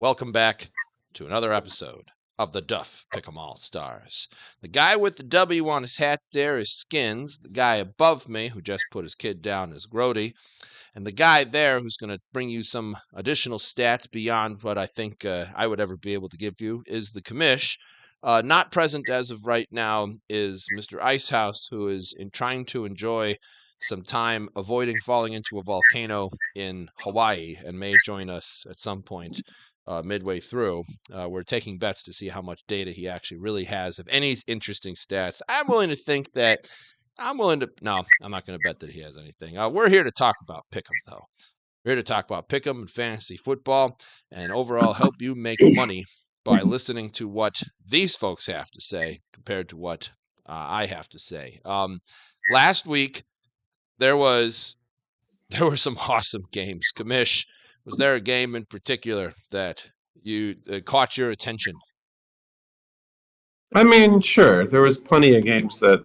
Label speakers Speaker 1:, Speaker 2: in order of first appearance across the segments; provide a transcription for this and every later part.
Speaker 1: Welcome back to another episode of the Duff Pickem AllStars. The guy with the W on his hat there is Skinnnns. The guy above me, who just put his kid down, is Groady. And the guy there who's going to bring you some additional stats beyond what I think I would ever be able to give you is the Commish. Not present as of right now is Mr. Icehouse, who is trying to enjoy some time avoiding falling into a volcano in Hawaii and may join us at some point midway through. We're taking bets to see how much data he actually really has of any interesting stats. I'm willing to. No, I'm not going to bet that he has anything. We're here to talk about Pick'em, though. We're here to talk about Pick'em and fantasy football and overall help you make money by listening to what these folks have to say compared to what I have to say. Last week, there were some awesome games. Commish, was there a game in particular that you caught your attention?
Speaker 2: I mean, sure. There was plenty of games that,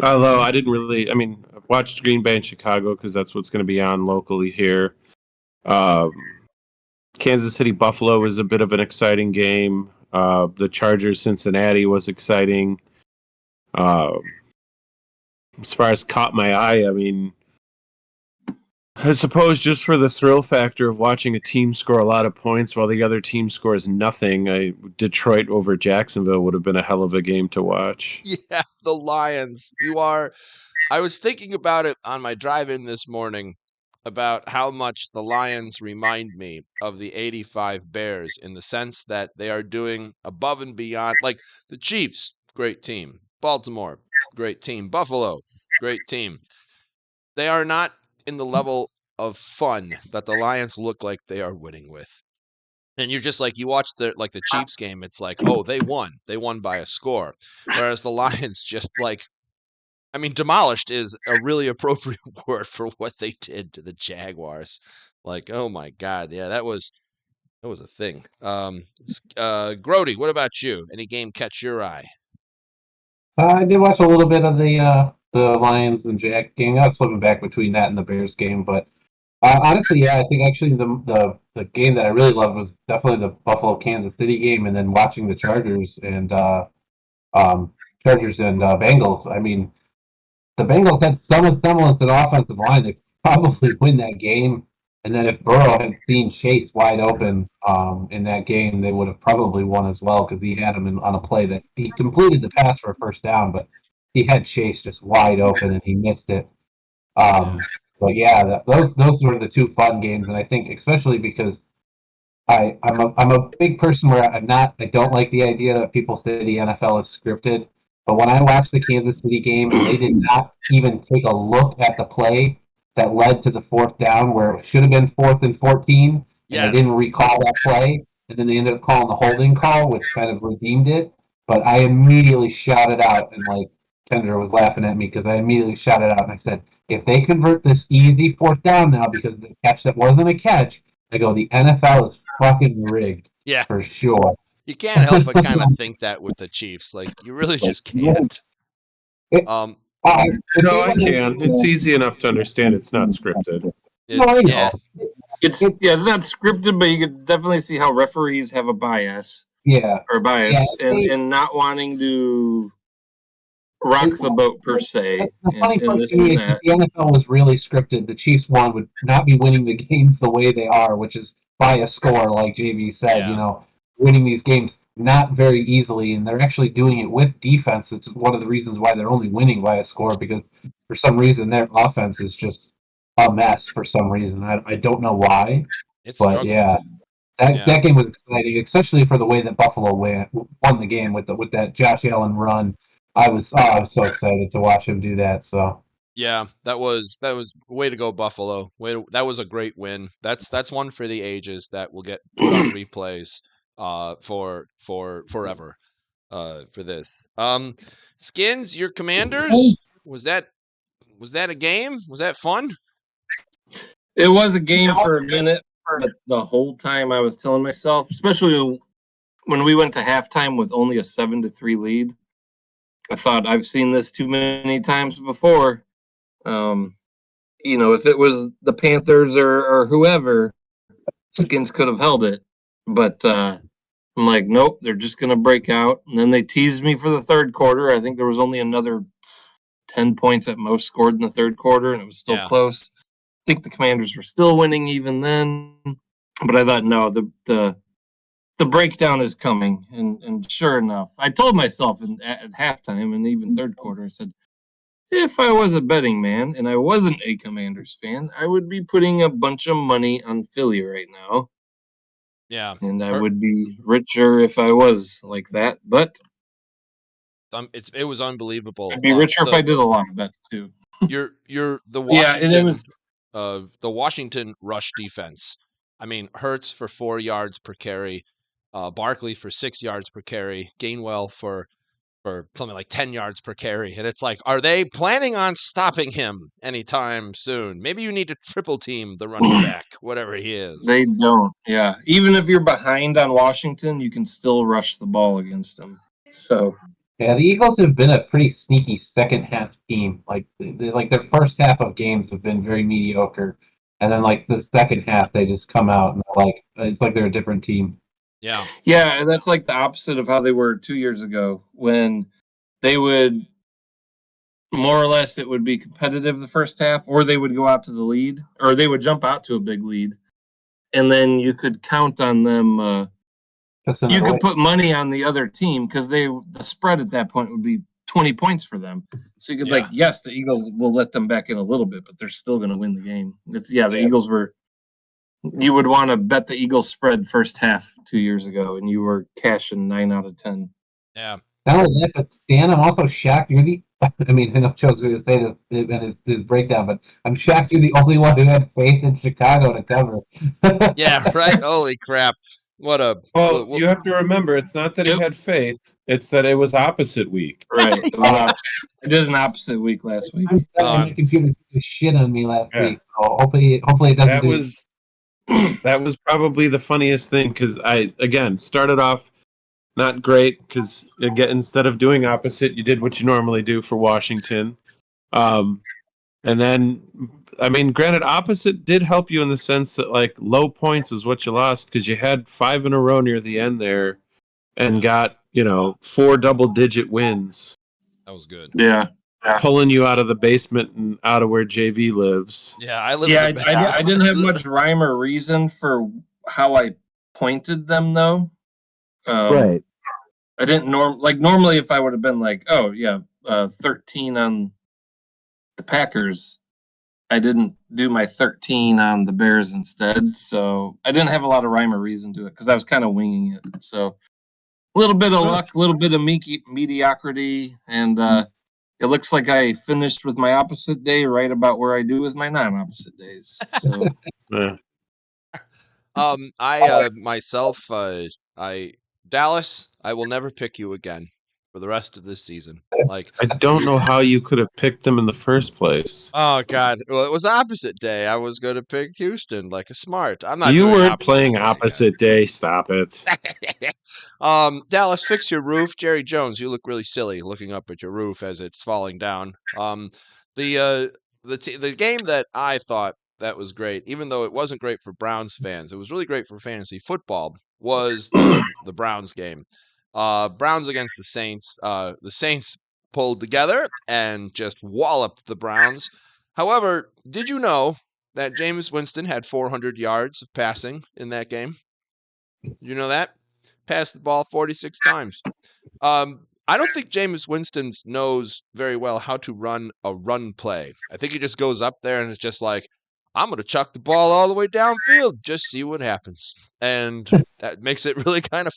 Speaker 2: although I didn't really. I watched Green Bay and Chicago because that's what's going to be on locally here. Kansas City Buffalo was a bit of an exciting game. The Chargers Cincinnati was exciting. As far as caught my eye, I suppose just for the thrill factor of watching a team score a lot of points while the other team scores nothing, Detroit over Jacksonville would have been a hell of a game to watch.
Speaker 1: Yeah, the Lions. I was thinking about it on my drive in this morning about how much the Lions remind me of the 85 Bears in the sense that they are doing above and beyond. Like the Chiefs, great team. Baltimore, great team. Buffalo, great team. They are not in the level of fun that the Lions look like they are winning with. And you're just like, you watch the Chiefs game, it's like, oh, they won. They won by a score. Whereas the Lions just demolished is a really appropriate word for what they did to the Jaguars. Like, oh my God. Yeah, that was a thing. Groady, what about you? Any game catch your eye?
Speaker 3: I did watch a little bit of the Lions and Jack game. I was flipping back between that and the Bears game, but honestly, yeah, I think actually the game that I really loved was definitely the Buffalo Kansas City game, and then watching the Chargers and Bengals. I mean, the Bengals had some semblance of offensive line. They probably win that game. And then if Burrow had seen Chase wide open in that game, they would have probably won as well because he had him on a play that he completed the pass for a first down, but he had Chase just wide open and he missed it. But yeah, those were the two fun games, and I think especially because I'm a big person where I don't like the idea that people say the NFL is scripted. But when I watched the Kansas City game, they did not even take a look at the play that led to the fourth down where it should have been 4th and 14, and they didn't recall that play, and then they ended up calling the holding call, which kind of redeemed it. But I immediately shouted out, and like Kendra was laughing at me because I immediately shouted out and I said, if they convert this easy fourth down now because of the catch that wasn't a catch, I go, the NFL is fucking rigged.
Speaker 1: Yeah.
Speaker 3: For sure.
Speaker 1: You can't help but kind of think that with the Chiefs. Like, you really just can't.
Speaker 2: No, I can. It's easy enough to understand it's not scripted.
Speaker 1: Yeah.
Speaker 4: It's not scripted, but you can definitely see how referees have a bias.
Speaker 3: Yeah.
Speaker 4: Or bias and not wanting to rock the boat per se.
Speaker 3: The funny part to me is if the NFL was really scripted, the Chiefs would not be winning the games the way they are, which is by a score, like JV said, winning these games not very easily, and they're actually doing it with defense. It's one of the reasons why they're only winning by a score, because for some reason their offense is just a mess for some reason. I don't know why. Yeah. That game was exciting, especially for the way that Buffalo won the game with that Josh Allen run. I was so excited to watch him do that. So
Speaker 1: yeah, that was way to go, Buffalo. That was a great win. That's one for the ages that will get put on replays for forever for this. Skinnnns, your Commanders, was that a game? Was that fun?
Speaker 4: It was a game for a minute, but the whole time I was telling myself, especially when we went to halftime with only a 7-3 lead, I thought I've seen this too many times before. If it was the Panthers or whoever Skinnnns could have held it, but I'm like, nope, they're just going to break out. And then they teased me for the third quarter. I think there was only another 10 points at most scored in the third quarter, and it was still close. I think the Commanders were still winning even then, but I thought, no, the breakdown is coming. And sure enough, I told myself at halftime and even third quarter, I said, if I was a betting man and I wasn't a Commanders fan, I would be putting a bunch of money on Philly right now.
Speaker 1: Yeah.
Speaker 4: And I would be richer if I was like that, but
Speaker 1: it was unbelievable.
Speaker 4: I'd be richer if I did a lot of bets too.
Speaker 1: You're the Washington,
Speaker 4: it was
Speaker 1: the Washington rush defense. I mean, Hurts for 4 yards per carry, Barkley for 6 yards per carry, Gainwell for something like 10 yards per carry. And it's like, are they planning on stopping him anytime soon? Maybe you need to triple team the running back, whatever he is.
Speaker 4: They don't. Yeah. Even if you're behind on Washington, you can still rush the ball against them. So.
Speaker 3: Yeah, the Eagles have been a pretty sneaky second half team. Like their first half of games have been very mediocre. And then like the second half, they just come out and it's like they're a different team.
Speaker 1: Yeah.
Speaker 4: Yeah, that's like the opposite of how they were 2 years ago when they would more or less it would be competitive the first half, or they would go out to the lead, or they would jump out to a big lead. And then you could count on them. You could put money on the other team because the spread at that point would be 20 points for them. So you could yes, the Eagles will let them back in a little bit, but they're still going to win the game. The Eagles were. You would want to bet the Eagles spread first half 2 years ago, and you were cashing 9 out of 10.
Speaker 1: Yeah.
Speaker 3: Not only that, but Stan, I'm also shocked you're I know Joe's going to say this in his breakdown, but I'm shocked you're the only one who had faith in Chicago to cover.
Speaker 1: Yeah, right? Holy crap. What a...
Speaker 2: Well, you have to remember, it's not that he had faith, it's that it was opposite week.
Speaker 4: Right. I did an opposite week last week.
Speaker 3: My computer did shit on me last week, so hopefully it doesn't
Speaker 2: That was probably the funniest thing, because I, again, started off not great, because, again, instead of doing opposite, you did what you normally do for Washington. And then, I mean, granted, opposite did help you in the sense that, like, low points is what you lost, because you had 5 in a row near the end there and got, 4 double-digit wins.
Speaker 1: That was good.
Speaker 4: Yeah.
Speaker 2: Pulling you out of the basement and out of where JV lives.
Speaker 1: Yeah, I live.
Speaker 4: I didn't have much rhyme or reason for how I pointed them, though.
Speaker 2: Right.
Speaker 4: I didn't normally if I would have been like, 13 on the Packers, I didn't do my 13 on the Bears instead. So I didn't have a lot of rhyme or reason to it because I was kind of winging it. So a little bit of luck, a little bit of mediocrity, and it looks like I finished with my opposite day right about where I do with my non-opposite days. So,
Speaker 1: I myself, Dallas, I will never pick you again for the rest of this season. Like,
Speaker 2: I don't know how you could have picked them in the first place.
Speaker 1: Oh God! Well, it was opposite day. I was going to pick Houston like a smart. I'm not.
Speaker 2: You weren't playing opposite day. Stop it.
Speaker 1: Dallas, fix your roof. Jerry Jones, you look really silly looking up at your roof as it's falling down. The game that I thought that was great, even though it wasn't great for Browns fans, it was really great for fantasy football. Was the Browns game? Browns against the Saints. The Saints pulled together and just walloped the Browns. However, did you know that Jameis Winston had 400 yards of passing in that game? You know that? Passed the ball 46 times. I don't think Jameis Winston knows very well how to run a run play. I think he just goes up there and it's just like, I'm going to chuck the ball all the way downfield, just see what happens. And that makes it really kind of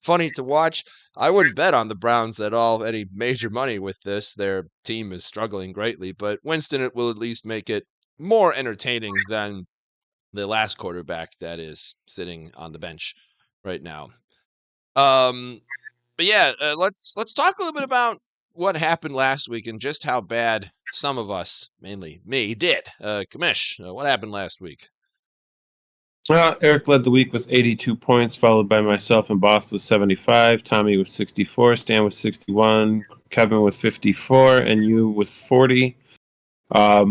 Speaker 1: funny to watch. I wouldn't bet on the Browns at all any major money with this. Their team is struggling greatly, but Winston, it will at least make it more entertaining than the last quarterback that is sitting on the bench right now. But yeah, let's talk a little bit about what happened last week and just how bad some of us, mainly me, did. Commish, what happened last week?
Speaker 2: Eric led the week with 82 points, followed by myself and Boss with 75, Tommy with 64, Stan with 61, Kevin with 54, and you with 40. But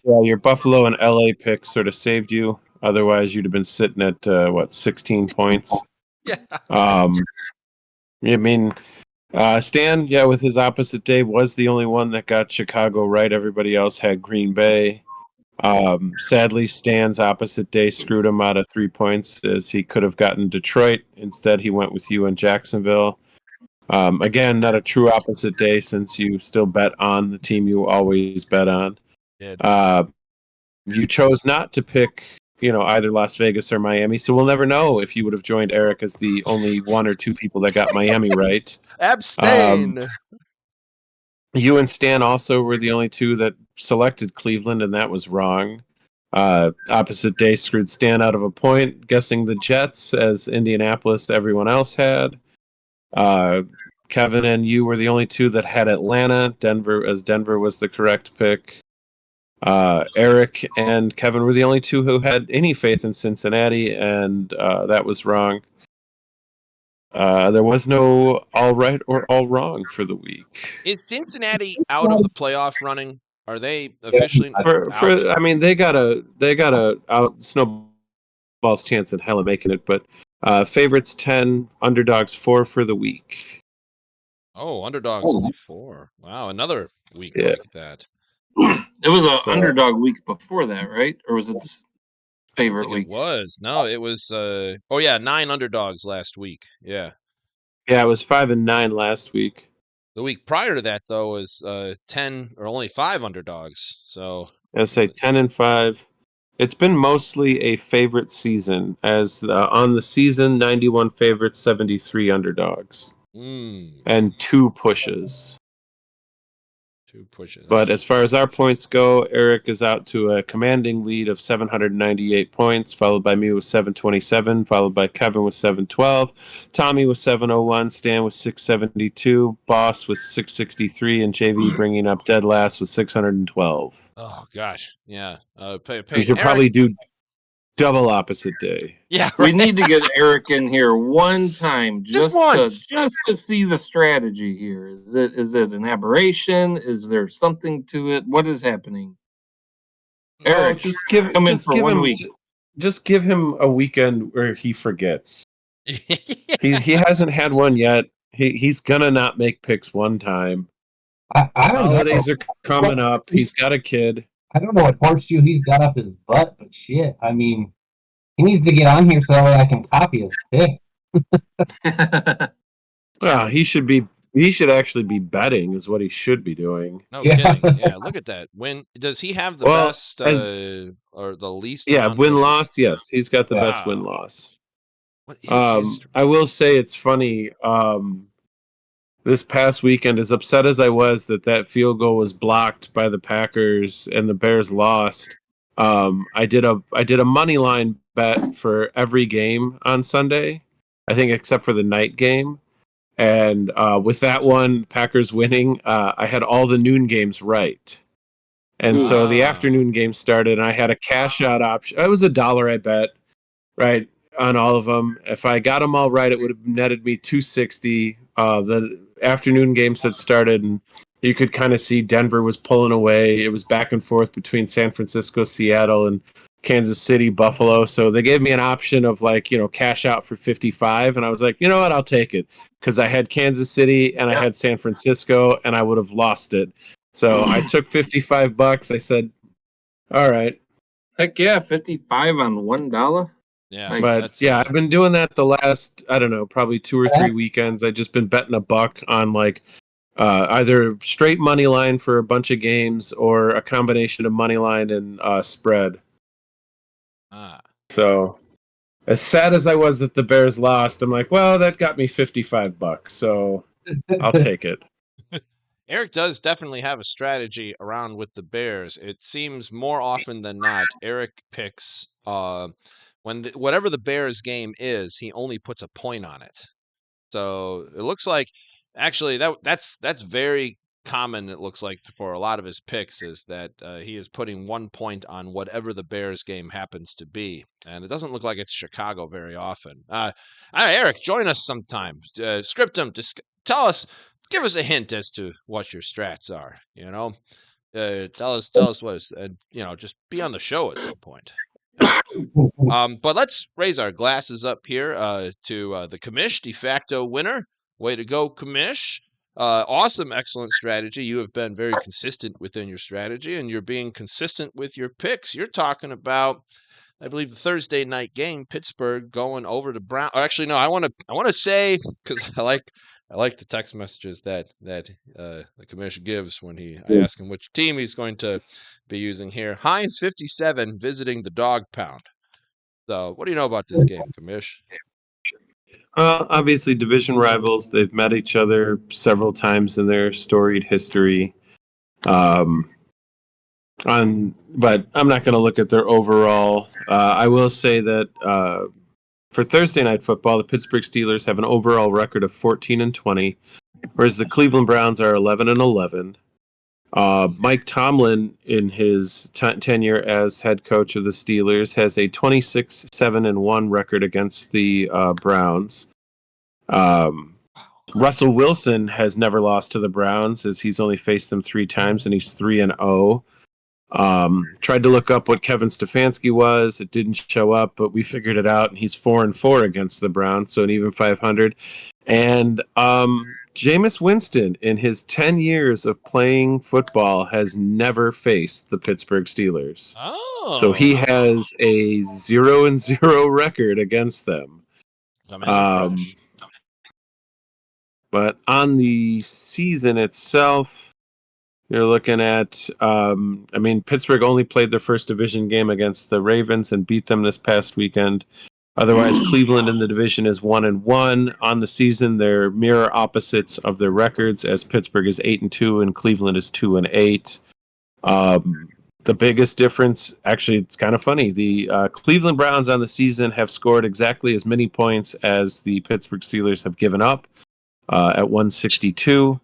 Speaker 2: yeah, your Buffalo and LA picks sort of saved you. Otherwise, you'd have been sitting at 16 points.
Speaker 1: Yeah.
Speaker 2: I mean, Stan, with his opposite day, was the only one that got Chicago right. Everybody else had Green Bay. Sadly, Stan's opposite day screwed him out of 3 points, as he could have gotten Detroit. Instead, he went with you in Jacksonville. Again, not a true opposite day, since you still bet on the team you always bet on. You chose not to pick, either Las Vegas or Miami, so we'll never know if you would have joined Eric as the only one or two people that got Miami right.
Speaker 1: Abstain.
Speaker 2: You and Stan also were the only two that selected Cleveland, and that was wrong. Opposite day screwed Stan out of a point, guessing the Jets, as Indianapolis everyone else had. Kevin and you were the only two that had Atlanta, Denver was the correct pick. Eric and Kevin were the only two who had any faith in Cincinnati, and that was wrong. There was no all right or all wrong for the week.
Speaker 1: Is Cincinnati out of the playoff running? Are they officially
Speaker 2: For
Speaker 1: out?
Speaker 2: I mean, they got a out snowball's chance in hell of making it, but favorites 10, underdogs 4 for the week.
Speaker 1: Oh, underdogs only 4. Wow, another week like that.
Speaker 4: It was an underdog week before that, right? Or was it this favorite week?
Speaker 1: It was. No, it was 9 underdogs last week. Yeah.
Speaker 2: Yeah, it was 5 and 9 last week.
Speaker 1: The week prior to that, though, was 10 or only 5 underdogs. So
Speaker 2: I say 10 and 5. It's been mostly a favorite season, as on the season, 91 favorites, 73 underdogs, and 2 pushes.
Speaker 1: 2 pushes.
Speaker 2: But as far as our points go, Eric is out to a commanding lead of 798 points, followed by me with 727, followed by Kevin with 712, Tommy with 701, Stan with 672, Boss with 663, and JV bringing up dead last with 612.
Speaker 1: Oh gosh, yeah.
Speaker 2: We should probably do double opposite day.
Speaker 1: Yeah, right.
Speaker 4: We need to get Eric in here one time just to see the strategy here. Is it an aberration? Is there something to it? What is happening? Eric,
Speaker 2: just give him a weekend where he forgets. He hasn't had one yet. He's gonna not make picks one time.
Speaker 3: I don't
Speaker 2: Holidays
Speaker 3: know.
Speaker 2: are coming up. He's got a kid.
Speaker 3: I don't know what horseshoe he's got up his butt, but shit. I mean, he needs to get on here so that way I can copy his pick.
Speaker 2: Well, he should actually be betting, is what he should be doing.
Speaker 1: No kidding. Yeah, look at that. Does he have the best or the least?
Speaker 2: Yeah, win-loss. Yes, he's got the best win-loss.
Speaker 1: What is
Speaker 2: I will say it's funny. This past weekend, as upset as I was that field goal was blocked by the Packers and the Bears lost, I did a money line bet for every game on Sunday, I think, except for the night game. And with that one, Packers winning, I had all the noon games right. And so the afternoon game started, and I had a cash out option. It was $1 I bet, right, on all of them. If I got them all right, it would have netted me $260. The afternoon games had started, and you could kind of see Denver was pulling away. It was back and forth between San Francisco, Seattle, and Kansas City, Buffalo. So they gave me an option of cash out for 55, and I was like, you know what, I'll take it, because I had Kansas City and I had San Francisco, and I would have lost it. So I took $55. I said, all right.
Speaker 4: Heck yeah, 55 on $1.
Speaker 1: Yeah,
Speaker 2: but I've been doing that the last, I don't know, probably 2 or 3 weekends. I just been betting $1 on either straight money line for a bunch of games or a combination of money line and spread. So as sad as I was that the Bears lost, I'm like, well, that got me $55, so I'll take it.
Speaker 1: Eric does definitely have a strategy around with the Bears. It seems more often than not, Eric picks whatever the Bears game is, he only puts a point on it. So it looks like actually that's very common. It looks like for a lot of his picks is that he is putting 1 point on whatever the Bears game happens to be, and it doesn't look like it's Chicago very often. Eric, join us sometime. Script him. Tell us. Give us a hint as to what your strats are. Tell us what is. Just be on the show at some point. But let's raise our glasses up here to the Commish de facto winner. Way to go, Commish. Awesome, excellent strategy. You have been very consistent within your strategy, and you're being consistent with your picks. You're talking about, I believe, the Thursday night game, Pittsburgh going over to Brown. Or actually, no, I want to say, because I like the text messages that the Commish gives when I ask him which team he's going to be using here. Heinz 57 visiting the Dog Pound. So, what do you know about this game, Commish?
Speaker 2: Obviously, division rivals. They've met each other several times in their storied history. But I'm not going to look at their overall. I will say that for Thursday night football, the Pittsburgh Steelers have an overall record of 14-20, whereas the Cleveland Browns are 11-11. Mike Tomlin, in his tenure as head coach of the Steelers, has a 26-7-1 record against the Browns. Russell Wilson has never lost to the Browns, as he's only faced them 3 times, and he's 3-0. Tried to look up what Kevin Stefanski was. It didn't show up, but we figured it out, and he's 4-4 against the Browns, so an even 500. And Jameis Winston, in his 10 years of playing football, has never faced the Pittsburgh Steelers.
Speaker 1: Oh.
Speaker 2: So he has a 0-0 record against them. But on the season itself, you're looking at, Pittsburgh only played their first division game against the Ravens and beat them this past weekend. Otherwise, Cleveland in the division is 1-1. On the season, they're mirror opposites of their records, as Pittsburgh is 8-2 and Cleveland is 2-8. The biggest difference, actually, it's kind of funny. The Cleveland Browns on the season have scored exactly as many points as the Pittsburgh Steelers have given up at 162.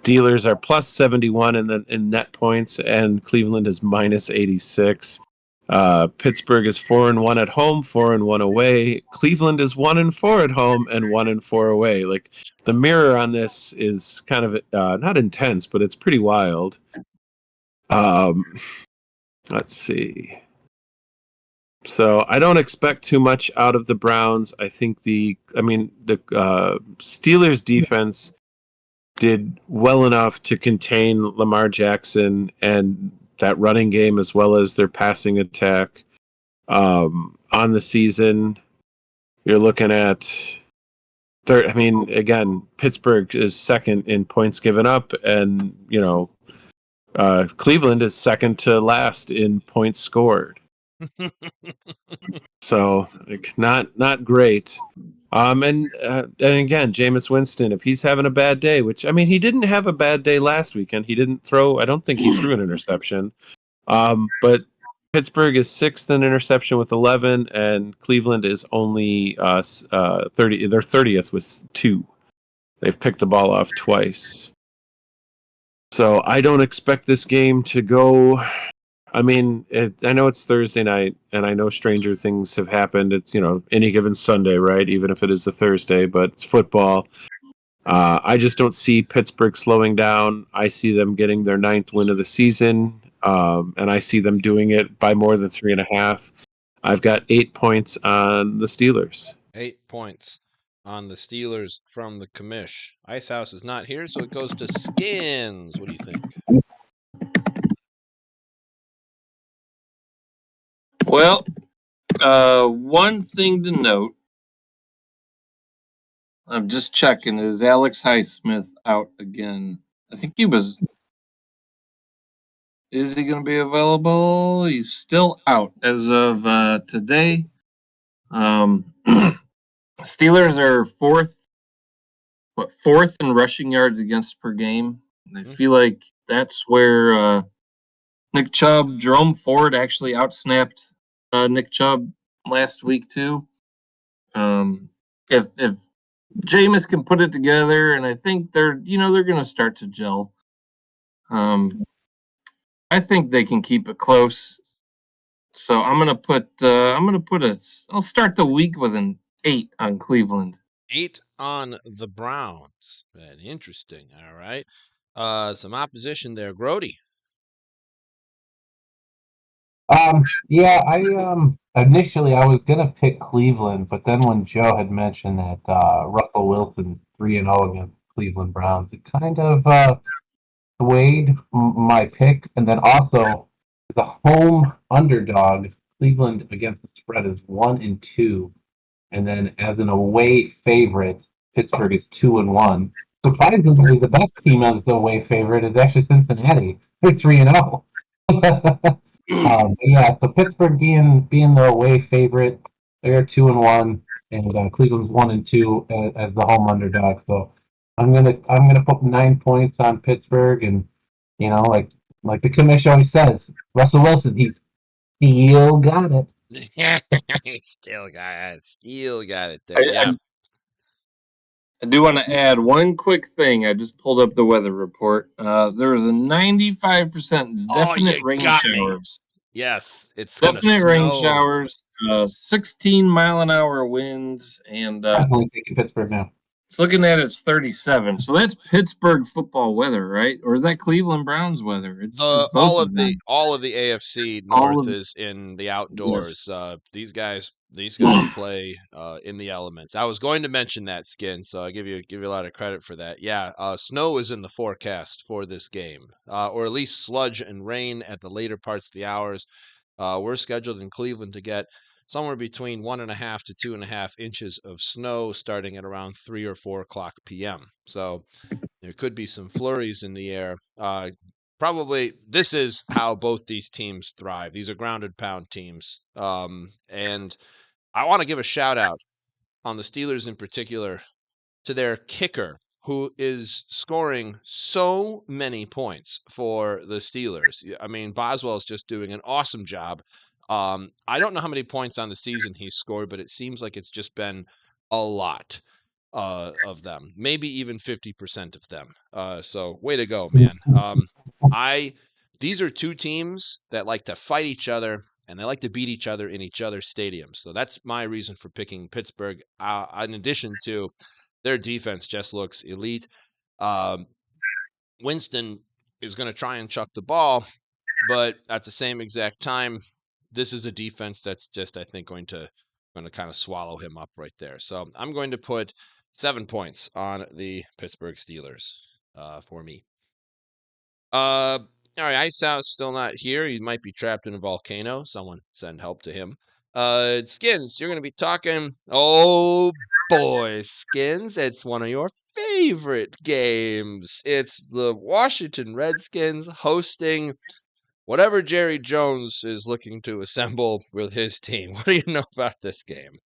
Speaker 2: Steelers are plus 71 in net points, and Cleveland is minus 86. Pittsburgh is 4-1 at home, 4-1 away. Cleveland is 1-4 at home and 1-4 away. Like, the mirror on this is kind of not intense, but it's pretty wild. Let's see. So I don't expect too much out of the Browns. I think the Steelers defense did well enough to contain Lamar Jackson and that running game, as well as their passing attack. On the season, you're looking at Pittsburgh is second in points given up, and Cleveland is second to last in points scored. So, not great. And again, Jameis Winston, if he's having a bad day, which, he didn't have a bad day last weekend. He didn't throw. I don't think he threw an interception. But Pittsburgh is 6th in interception with 11, and Cleveland is only 30. They're 30th with 2. They've picked the ball off twice. So I don't expect this game to go. I know it's Thursday night, and I know stranger things have happened. It's, any given Sunday, right? Even if it is a Thursday, but it's football. I just don't see Pittsburgh slowing down. I see them getting their 9th win of the season, and I see them doing it by more than 3.5. I've got 8 points on the Steelers.
Speaker 1: 8 points on the Steelers from the Commish. Icehouse is not here, so it goes to Skinnnns. What do you think?
Speaker 4: Well, one thing to note, I'm just checking, is Alex Highsmith out again? I think he was. Is he going to be available? He's still out as of today. Steelers are fourth in rushing yards against per game. I feel like that's where Nick Chubb, Jerome Ford actually outsnapped Nick Chubb last week too. If Jameis can put it together, and I think they're going to start to gel. I think they can keep it close. So I'm gonna I'll start the week with an 8 on Cleveland.
Speaker 1: 8 on the Browns. Very interesting. All right. Some opposition there. Groady.
Speaker 3: Yeah, initially I was gonna pick Cleveland, but then when Joe had mentioned that Russell Wilson 3-0 against Cleveland Browns, it kind of swayed my pick. And then also the home underdog, Cleveland against the spread is 1-2, and then as an away favorite, Pittsburgh is 2-1. Surprisingly, the best team as the away favorite is actually Cincinnati. They're 3-0. Yeah, so Pittsburgh being the away favorite, they're 2-1, and Cleveland's 1-2 as the home underdog. So I'm gonna put 9 points on Pittsburgh, and like the Commish always says, Russell Wilson, he's still got it.
Speaker 1: Still got it there. Yeah.
Speaker 4: I do want to add one quick thing. I just pulled up the weather report. There was a 95% definite rain showers.
Speaker 1: Yes, it's
Speaker 4: Definite rain
Speaker 1: snow.
Speaker 4: showers, 16-mile-an-hour winds, and
Speaker 3: Definitely taking Pittsburgh now.
Speaker 4: it's looking at it's 37. So that's Pittsburgh football weather, right? Or is that Cleveland Browns weather? It's both
Speaker 1: all
Speaker 4: of them.
Speaker 1: all of the AFC
Speaker 4: All
Speaker 1: North
Speaker 4: of-
Speaker 1: is in the outdoors.
Speaker 4: Yes.
Speaker 1: These guys play in the elements. I was going to mention that, Skin, so I give you a lot of credit for that. Yeah, snow is in the forecast for this game, or at least sludge and rain at the later parts of the hours. We're scheduled in Cleveland to get somewhere between 1.5 to 2.5 inches of snow starting at around 3 or 4 o'clock p.m. So there could be some flurries in the air. Probably this is how both these teams thrive. These are grounded pound teams. And I want to give a shout out on the Steelers in particular to their kicker, who is scoring so many points for the Steelers. I mean, Boswell's just doing an awesome job. I don't know how many points on the season he's scored, but it seems like it's just been a lot of them, maybe even 50% of them. So way to go, man. These are two teams that like to fight each other and they like to beat each other in each other's stadiums. So that's my reason for picking Pittsburgh. In addition to their defense just looks elite. Winston is going to try and chuck the ball, but at the same exact time, this is a defense that's just, I think, going to kind of swallow him up right there. So I'm going to put 7 points on the Pittsburgh Steelers for me. All right, Icehouse still not here. He might be trapped in a volcano. Someone send help to him. Skinns, you're going to be talking. Oh boy, Skinns, it's one of your favorite games. It's the Washington Redskins hosting whatever Jerry Jones is looking to assemble with his team. What do you know about this game?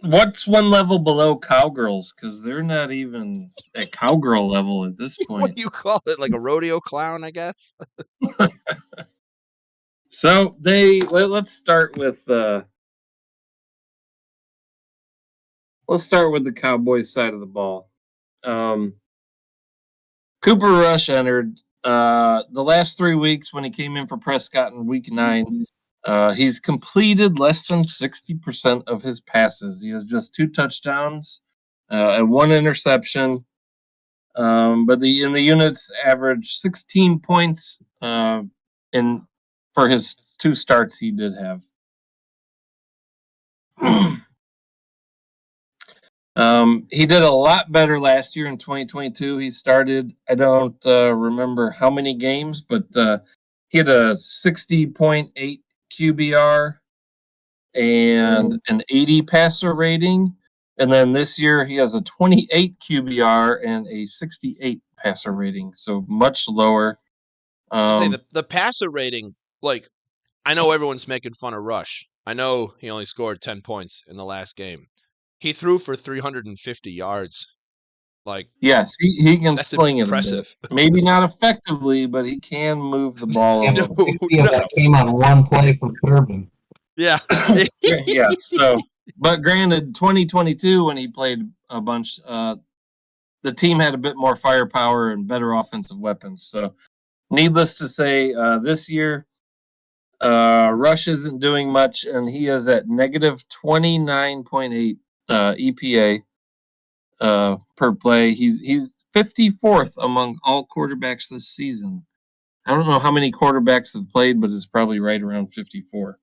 Speaker 4: What's one level below Cowgirls? Because they're not even at Cowgirl level at this point.
Speaker 1: What do you call it? Like a rodeo clown, I guess?
Speaker 4: So let's start with the Cowboys side of the ball. Cooper Rush entered the last 3 weeks when he came in for Prescott in week 9. He's completed less than 60% of his passes. He has just 2 touchdowns and 1 interception. But in the units average 16 points for his 2 starts he did have. He did a lot better last year in 2022. He started, I don't remember how many games, but he had a 60.8 QBR and an 80 passer rating. And then this year he has a 28 QBR and a 68 passer rating, so much lower.
Speaker 1: The passer rating, like, I know everyone's making fun of Rush. I know he only scored 10 points in the last game. He threw for 350 yards. Like,
Speaker 4: yes, he can
Speaker 1: that's
Speaker 4: sling
Speaker 1: impressive.
Speaker 4: it a bit. Maybe not effectively, but he can move the ball a little.
Speaker 3: That came on one play from Turbin.
Speaker 1: Yeah.
Speaker 4: Yeah. So, but granted, 2022 when he played a bunch, the team had a bit more firepower and better offensive weapons. So, needless to say, this year, Rush isn't doing much, and he is at negative 29.8 EPA per play. He's 54th among all quarterbacks this season. I don't know how many quarterbacks have played, but it's probably right around 54.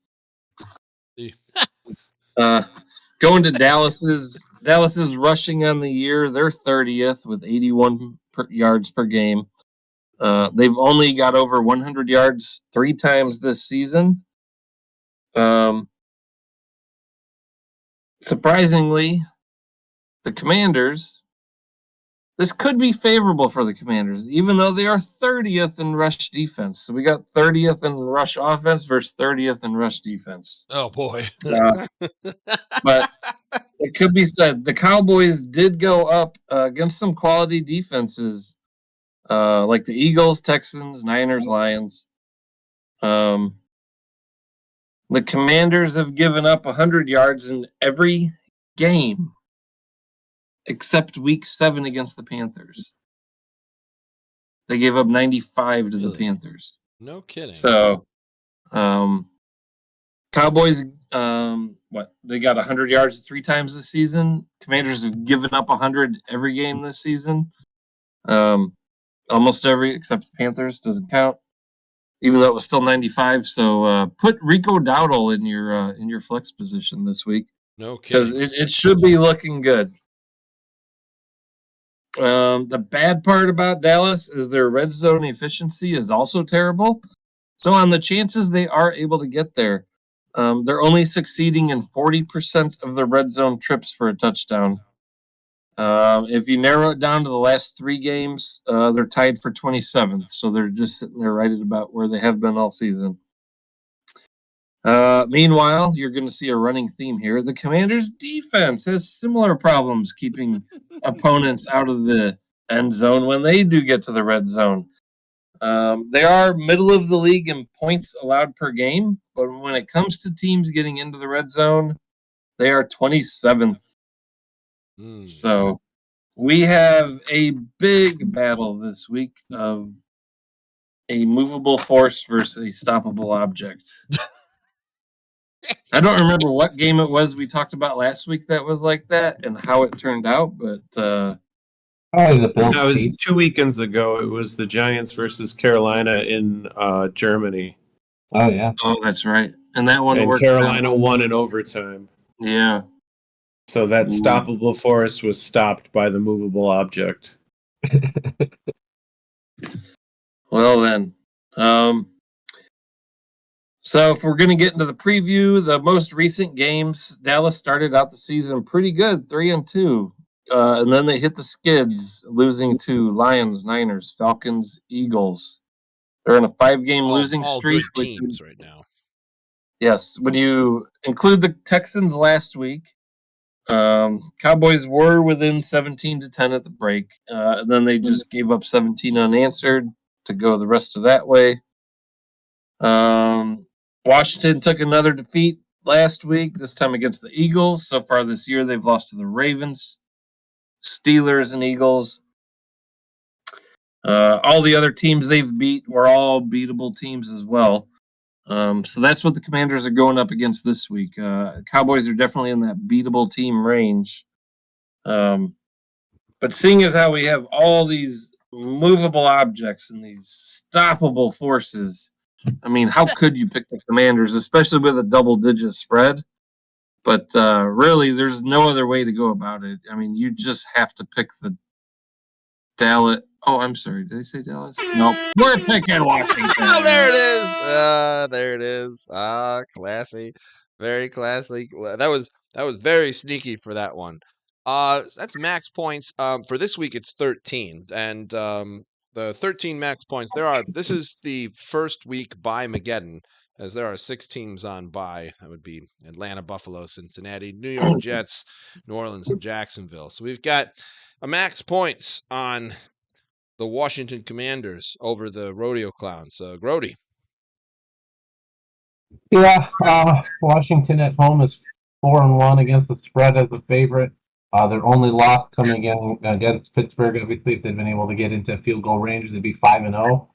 Speaker 4: Going to Dallas's rushing on the year, they're 30th with 81 yards per game. They've only got over 100 yards 3 times this season. Surprisingly, the Commanders, this could be favorable for the Commanders, even though they are 30th in rush defense. So we got 30th in rush offense versus 30th in rush defense.
Speaker 1: Oh, boy.
Speaker 4: But it could be said the Cowboys did go up against some quality defenses, like the Eagles, Texans, Niners, Lions. The Commanders have given up 100 yards in every game except Week 7 against the Panthers. They gave up 95 to the Panthers.
Speaker 1: No kidding.
Speaker 4: So, Cowboys, they got 100 yards 3 times this season. Commanders have given up 100 every game this season. Almost every, except the Panthers, doesn't count, even though it was still 95. So, put Rico Dowdle in your flex position this week.
Speaker 1: No kidding.
Speaker 4: Because it should be looking good. The bad part about Dallas is their red zone efficiency is also terrible. So on the chances they are able to get there, they're only succeeding in 40% of the red zone trips for a touchdown. If you narrow it down to the last 3 games, they're tied for 27th. So they're just sitting there right at about where they have been all season. Meanwhile, you're going to see a running theme here. The Commanders' defense has similar problems keeping opponents out of the end zone when they do get to the red zone. They are middle of the league in points allowed per game, but when it comes to teams getting into the red zone, they are 27th. So we have a big battle this week of a movable force versus a stoppable object. I don't remember what game it was we talked about last week that was like that and how it turned out, but
Speaker 2: that was 2 weekends ago. It was the Giants versus Carolina in Germany.
Speaker 3: Oh yeah.
Speaker 4: Oh, that's right. And that one worked.
Speaker 2: Carolina won in overtime.
Speaker 4: Yeah.
Speaker 2: So that stoppable force was stopped by the movable object.
Speaker 4: Well then. So if we're going to get into the preview, the most recent games, Dallas started out the season pretty good, 3-2. And then they hit the skids, losing to Lions, Niners, Falcons, Eagles. They're in a 5-game losing streak.
Speaker 1: All good teams right now.
Speaker 4: Yes. When you include the Texans last week, Cowboys were within 17-10 at the break. And then they just gave up 17 unanswered to go the rest of that way. Washington took another defeat last week, this time against the Eagles. So far this year, they've lost to the Ravens, Steelers, and Eagles. All the other teams they've beat were all beatable teams as well. So that's what the Commanders are going up against this week. Cowboys are definitely in that beatable team range. But seeing as how we have all these movable objects and these stoppable forces, I mean, how could you pick the Commanders, especially with a double-digit spread? But really, there's no other way to go about it. I mean, you just have to pick the Dallas. Oh, I'm sorry. Did I say Dallas? No. We're picking Washington.
Speaker 1: Oh, there it is. There it is. Classy. Very classy. That was very sneaky for that one. That's max points. For this week, it's 13. And the 13 max points, this is the first week by Mageddon, as there are 6 teams on bye. That would be Atlanta, Buffalo, Cincinnati, New York Jets, New Orleans, and Jacksonville. So we've got a max points on the Washington Commanders over the Rodeo Clowns. Groady.
Speaker 3: Yeah, Washington at home is 4-1 against the spread as a favorite. Their only loss coming against Pittsburgh. Obviously, if they'd been able to get into field goal range, they'd be 5-0.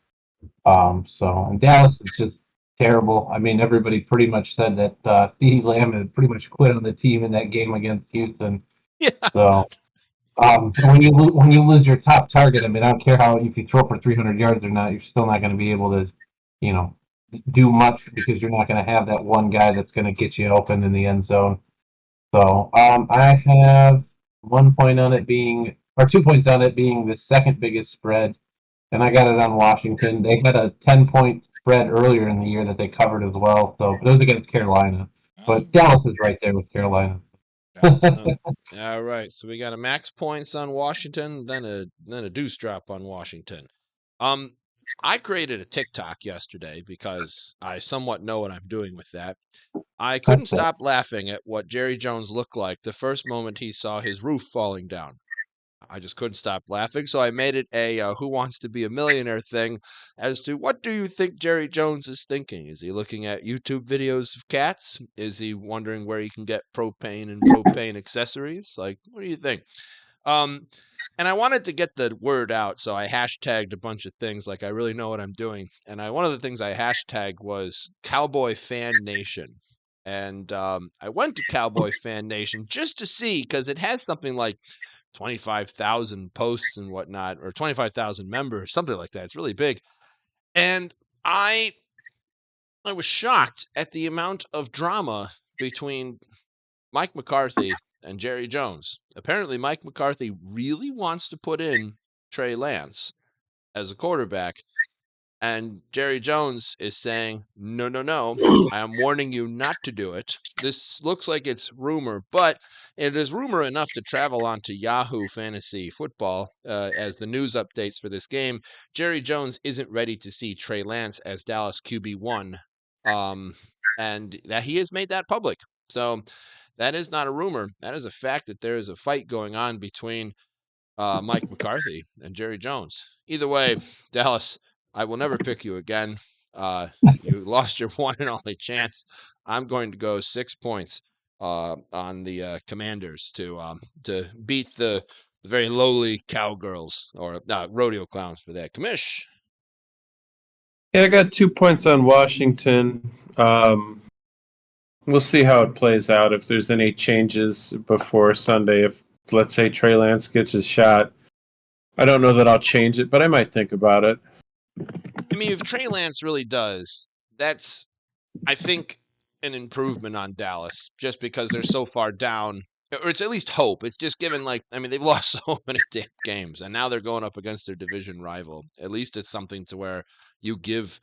Speaker 3: And Dallas is just terrible. I mean, everybody pretty much said that CeeDee Lamb had pretty much quit on the team in that game against Houston.
Speaker 1: Yeah.
Speaker 3: So when you lose your top target, I mean, I don't care how if you throw for 300 yards or not, you're still not going to be able to, do much because you're not going to have that one guy that's going to get you open in the end zone. So I have 1 point on it being, or 2 points on it being the second biggest spread, and I got it on Washington. They had a 10-point spread earlier in the year that they covered as well. So it was against Carolina, but Dallas is right there with Carolina.
Speaker 1: All right, so we got a max points on Washington, then a deuce drop on Washington. I created a TikTok yesterday because I somewhat know what I'm doing with that. I couldn't stop laughing at what Jerry Jones looked like the first moment he saw his roof falling down. I just couldn't stop laughing, so I made it a Who Wants to Be a Millionaire thing as to what do you think Jerry Jones is thinking? Is he looking at YouTube videos of cats? Is he wondering where he can get propane and propane accessories? Like, what do you think? And I wanted to get the word out, so I hashtagged a bunch of things like I really know what I'm doing. And one of the things I hashtagged was Cowboy Fan Nation. And I went to Cowboy Fan Nation just to see, because it has something like 25,000 posts and whatnot, or 25,000 members, something like that. It's really big. And I was shocked at the amount of drama between Mike McCarthy and Jerry Jones. Apparently, Mike McCarthy really wants to put in Trey Lance as a quarterback. And Jerry Jones is saying, no, I am warning you not to do it. This looks like it's rumor, but it is rumor enough to travel onto Yahoo Fantasy Football as the news updates for this game. Jerry Jones isn't ready to see Trey Lance as Dallas QB1, and that he has made that public. So that is not a rumor. That is a fact that there is a fight going on between Mike McCarthy and Jerry Jones. Either way, Dallas, I will never pick you again. You lost your one and only chance. I'm going to go 6 points on the Commanders to beat the very lowly cowgirls or rodeo clowns for that. Commish.
Speaker 2: Yeah, I got 2 points on Washington. We'll see how it plays out. If there's any changes before Sunday, if let's say Trey Lance gets his shot, I don't know that I'll change it, but I might think about it.
Speaker 1: I mean, if Trey Lance really does, that's, I think, an improvement on Dallas just because they're so far down. Or it's at least hope. It's just given, they've lost so many damn games, and now they're going up against their division rival. At least it's something to where you give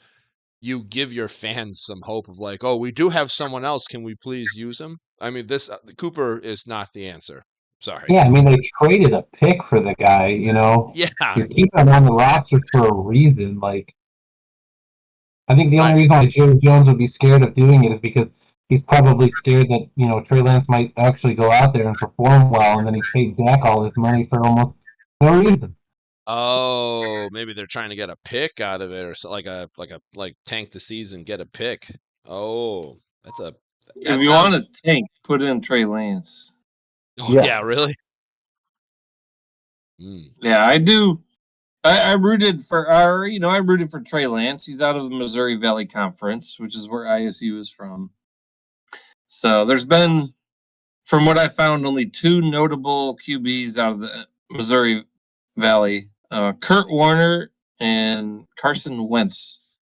Speaker 1: your fans some hope of like, oh, we do have someone else. Can we please use him? I mean, this Cooper is not the answer. Sorry.
Speaker 3: Yeah, I mean, they traded a pick for the guy,
Speaker 1: Yeah.
Speaker 3: You're keeping him on the roster for a reason. I think the only reason why Jerry Jones would be scared of doing it is because he's probably scared that, Trey Lance might actually go out there and perform well, and then he paid Dak all this money for almost no reason.
Speaker 1: Oh, maybe they're trying to get a pick out of it, or so, like tank the season, get a pick. Oh,
Speaker 4: if you want to tank, put in Trey Lance.
Speaker 1: Oh yeah, really?
Speaker 4: Yeah, I do. I rooted for Trey Lance. He's out of the Missouri Valley Conference, which is where ISU is from. So there's been, from what I found, only 2 notable QBs out of the Missouri Valley: Kurt Warner and Carson Wentz,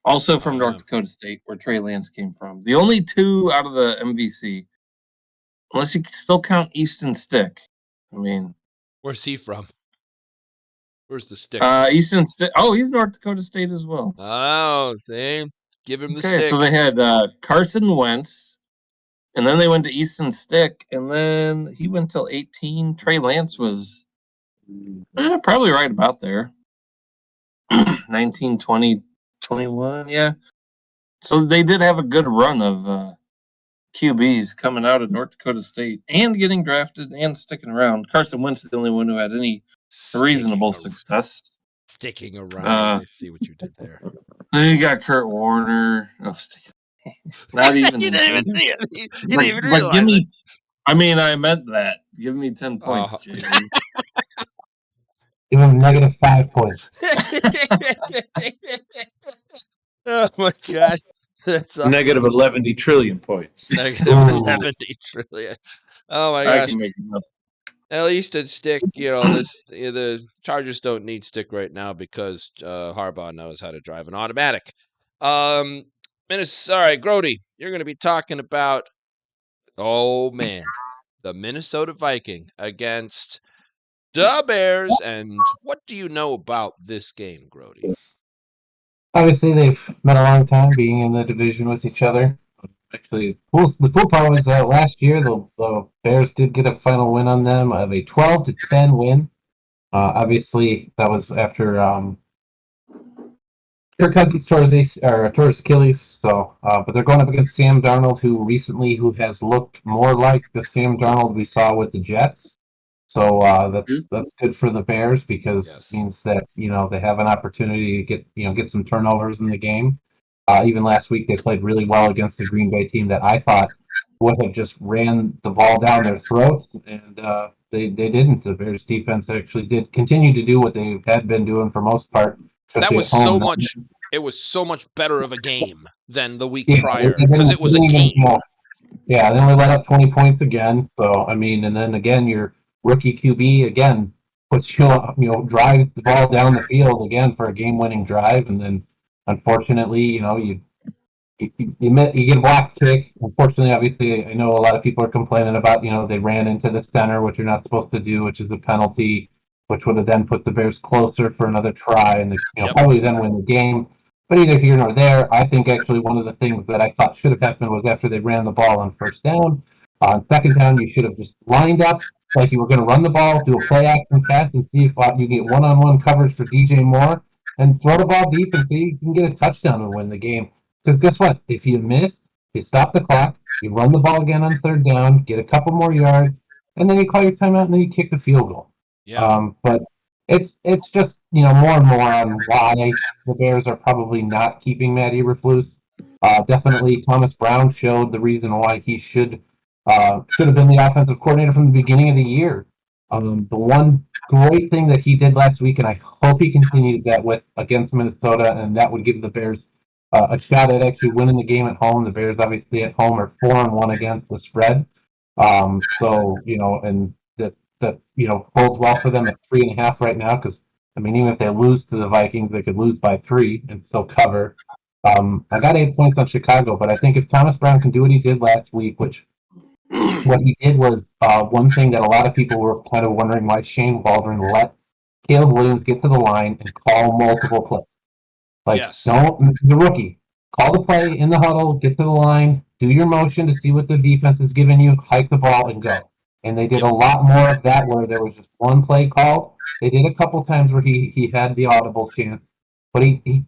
Speaker 4: also from North Dakota State, where Trey Lance came from. The only 2 out of the MVC, unless you still count Easton Stick. I mean,
Speaker 1: where's he from? Where's the stick?
Speaker 4: Easton Stick. Oh, he's North Dakota State as well.
Speaker 1: Oh, see? Give him the stick.
Speaker 4: Okay, so they had Carson Wentz, and then they went to Easton Stick, and then he went till 18. Trey Lance was probably right about there. 19, 20, 21, yeah. So they did have a good run of QBs coming out of North Dakota State and getting drafted and sticking around. Carson Wentz is the only one who had any reasonable success.
Speaker 1: Sticking around. I see what you did there.
Speaker 4: You got Kurt Warner. Not even.
Speaker 1: You didn't even see it. You didn't even realize
Speaker 4: but give me. I mean, I meant that. Give me 10 points, Jamie.
Speaker 3: Give him -5 points.
Speaker 1: Oh my god. That's awesome.
Speaker 2: Negative 11 trillion points.
Speaker 1: Negative 11 trillion. Oh my gosh.
Speaker 4: I can make it up.
Speaker 1: At least at stick, the Chargers don't need stick right now because Harbaugh knows how to drive an automatic. Sorry, Groady, you're going to be talking about, oh man, the Minnesota Viking against the Bears. And what do you know about this game, Groady?
Speaker 3: Obviously, they've met a long time being in the division with each other. Actually, the cool part was that last year the Bears did get a final win on them of a 12-10 win. Obviously, that was after Kirk Cousins tore his Achilles. So, but they're going up against Sam Darnold, who has looked more like the Sam Darnold we saw with the Jets. So that's good for the Bears because it means that they have an opportunity to get some turnovers in the game. Even last week they played really well against the Green Bay team that I thought would have just ran the ball down their throats, and they didn't. The Bears defense actually did continue to do what they had been doing for most part.
Speaker 1: That was so much. It was so much better of a game than the week prior because it was a game.
Speaker 3: Yeah, then we let up 20 points again. So I mean, and then again, your rookie QB again puts drives the ball down the field again for a game-winning drive, and then unfortunately, you get a block kick. Unfortunately, obviously, I know a lot of people are complaining about they ran into the center, which you're not supposed to do, which is a penalty, which would have then put the Bears closer for another try, and probably then win the game. But either here nor there, I think actually one of the things that I thought should have happened was after they ran the ball on first down, on second down, you should have just lined up like you were going to run the ball, do a play action pass, and see if you get one-on-one coverage for DJ Moore, and throw the ball deep and see if you can get a touchdown and win the game. Because guess what? If you miss, you stop the clock, you run the ball again on third down, get a couple more yards, and then you call your timeout and then you kick the field goal.
Speaker 1: Yeah.
Speaker 3: But it's just more and more on why the Bears are probably not keeping Matt Eberflus. Definitely, Thomas Brown showed the reason why he should have been the offensive coordinator from the beginning of the year. The one great thing that he did last week, and I hope he continues that with against Minnesota, and that would give the Bears a shot at actually winning the game at home. The Bears obviously at home are 4-1 against the spread. So and that holds well for them at 3.5 right now, because I mean, even if they lose to the Vikings, they could lose by 3 and still cover. I got 8 points on Chicago, but I think if Thomas Brown can do what he did last week, which what he did was one thing that a lot of people were kind of wondering why Shane Waldron let Caleb Williams get to the line and call multiple plays. Don't the rookie. Call the play in the huddle, get to the line, do your motion to see what the defense is giving you, hike the ball, and go. And they did a lot more of that where there was just one play called. They did a couple times where he had the audible chance, but he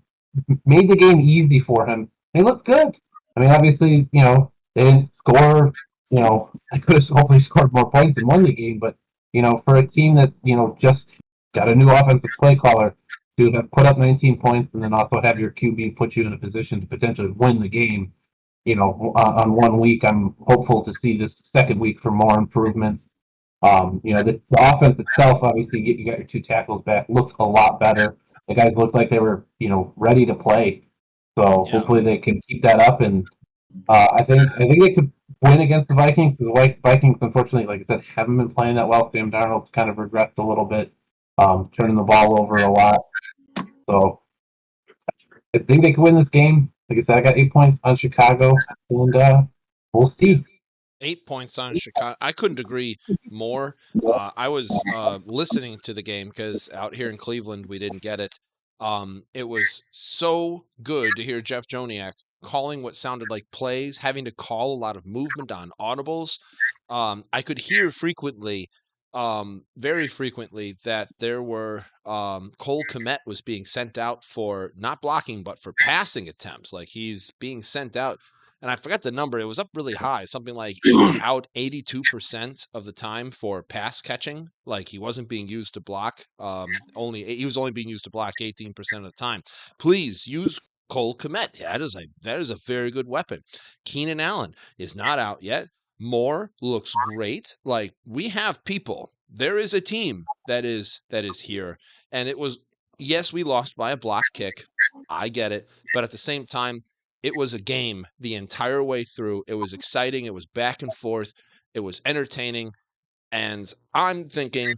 Speaker 3: made the game easy for him. They looked good. I mean, obviously, they didn't score. They could have hopefully scored more points and won the game, but for a team that just got a new offensive play caller to have put up 19 points and then also have your QB put you in a position to potentially win the game, on 1 week, I'm hopeful to see this second week for more improvement. The offense itself, obviously, you got your 2 tackles back, looks a lot better. The guys looked like they were, ready to play. So hopefully they can keep that up, and I think they could win against the Vikings. The Vikings, unfortunately, like I said, haven't been playing that well. Sam Darnold's kind of regressed a little bit, turning the ball over a lot. So I think they could win this game. Like I said, I got 8 points on Chicago, and we'll see.
Speaker 1: 8 points on Chicago. I couldn't agree more. I was listening to the game because out here in Cleveland we didn't get it. It was so good to hear Jeff Joniak calling what sounded like plays, having to call a lot of movement on audibles. I could hear frequently, very frequently, that there were Cole Kmet was being sent out for not blocking but for passing attempts. Like he's being sent out. And I forgot the number. It was up really high, something like he was out 82% of the time for pass catching. Like he wasn't being used to block. He was only being used to block 18% of the time. Please use Cole Kmet. That is a very good weapon. Keenan Allen is not out yet. Moore looks great. Like we have people. There is a team that is here, and it was yes, we lost by a block kick. I get it, but at the same time, it was a game the entire way through. It was exciting. It was back and forth. It was entertaining. And I'm thinking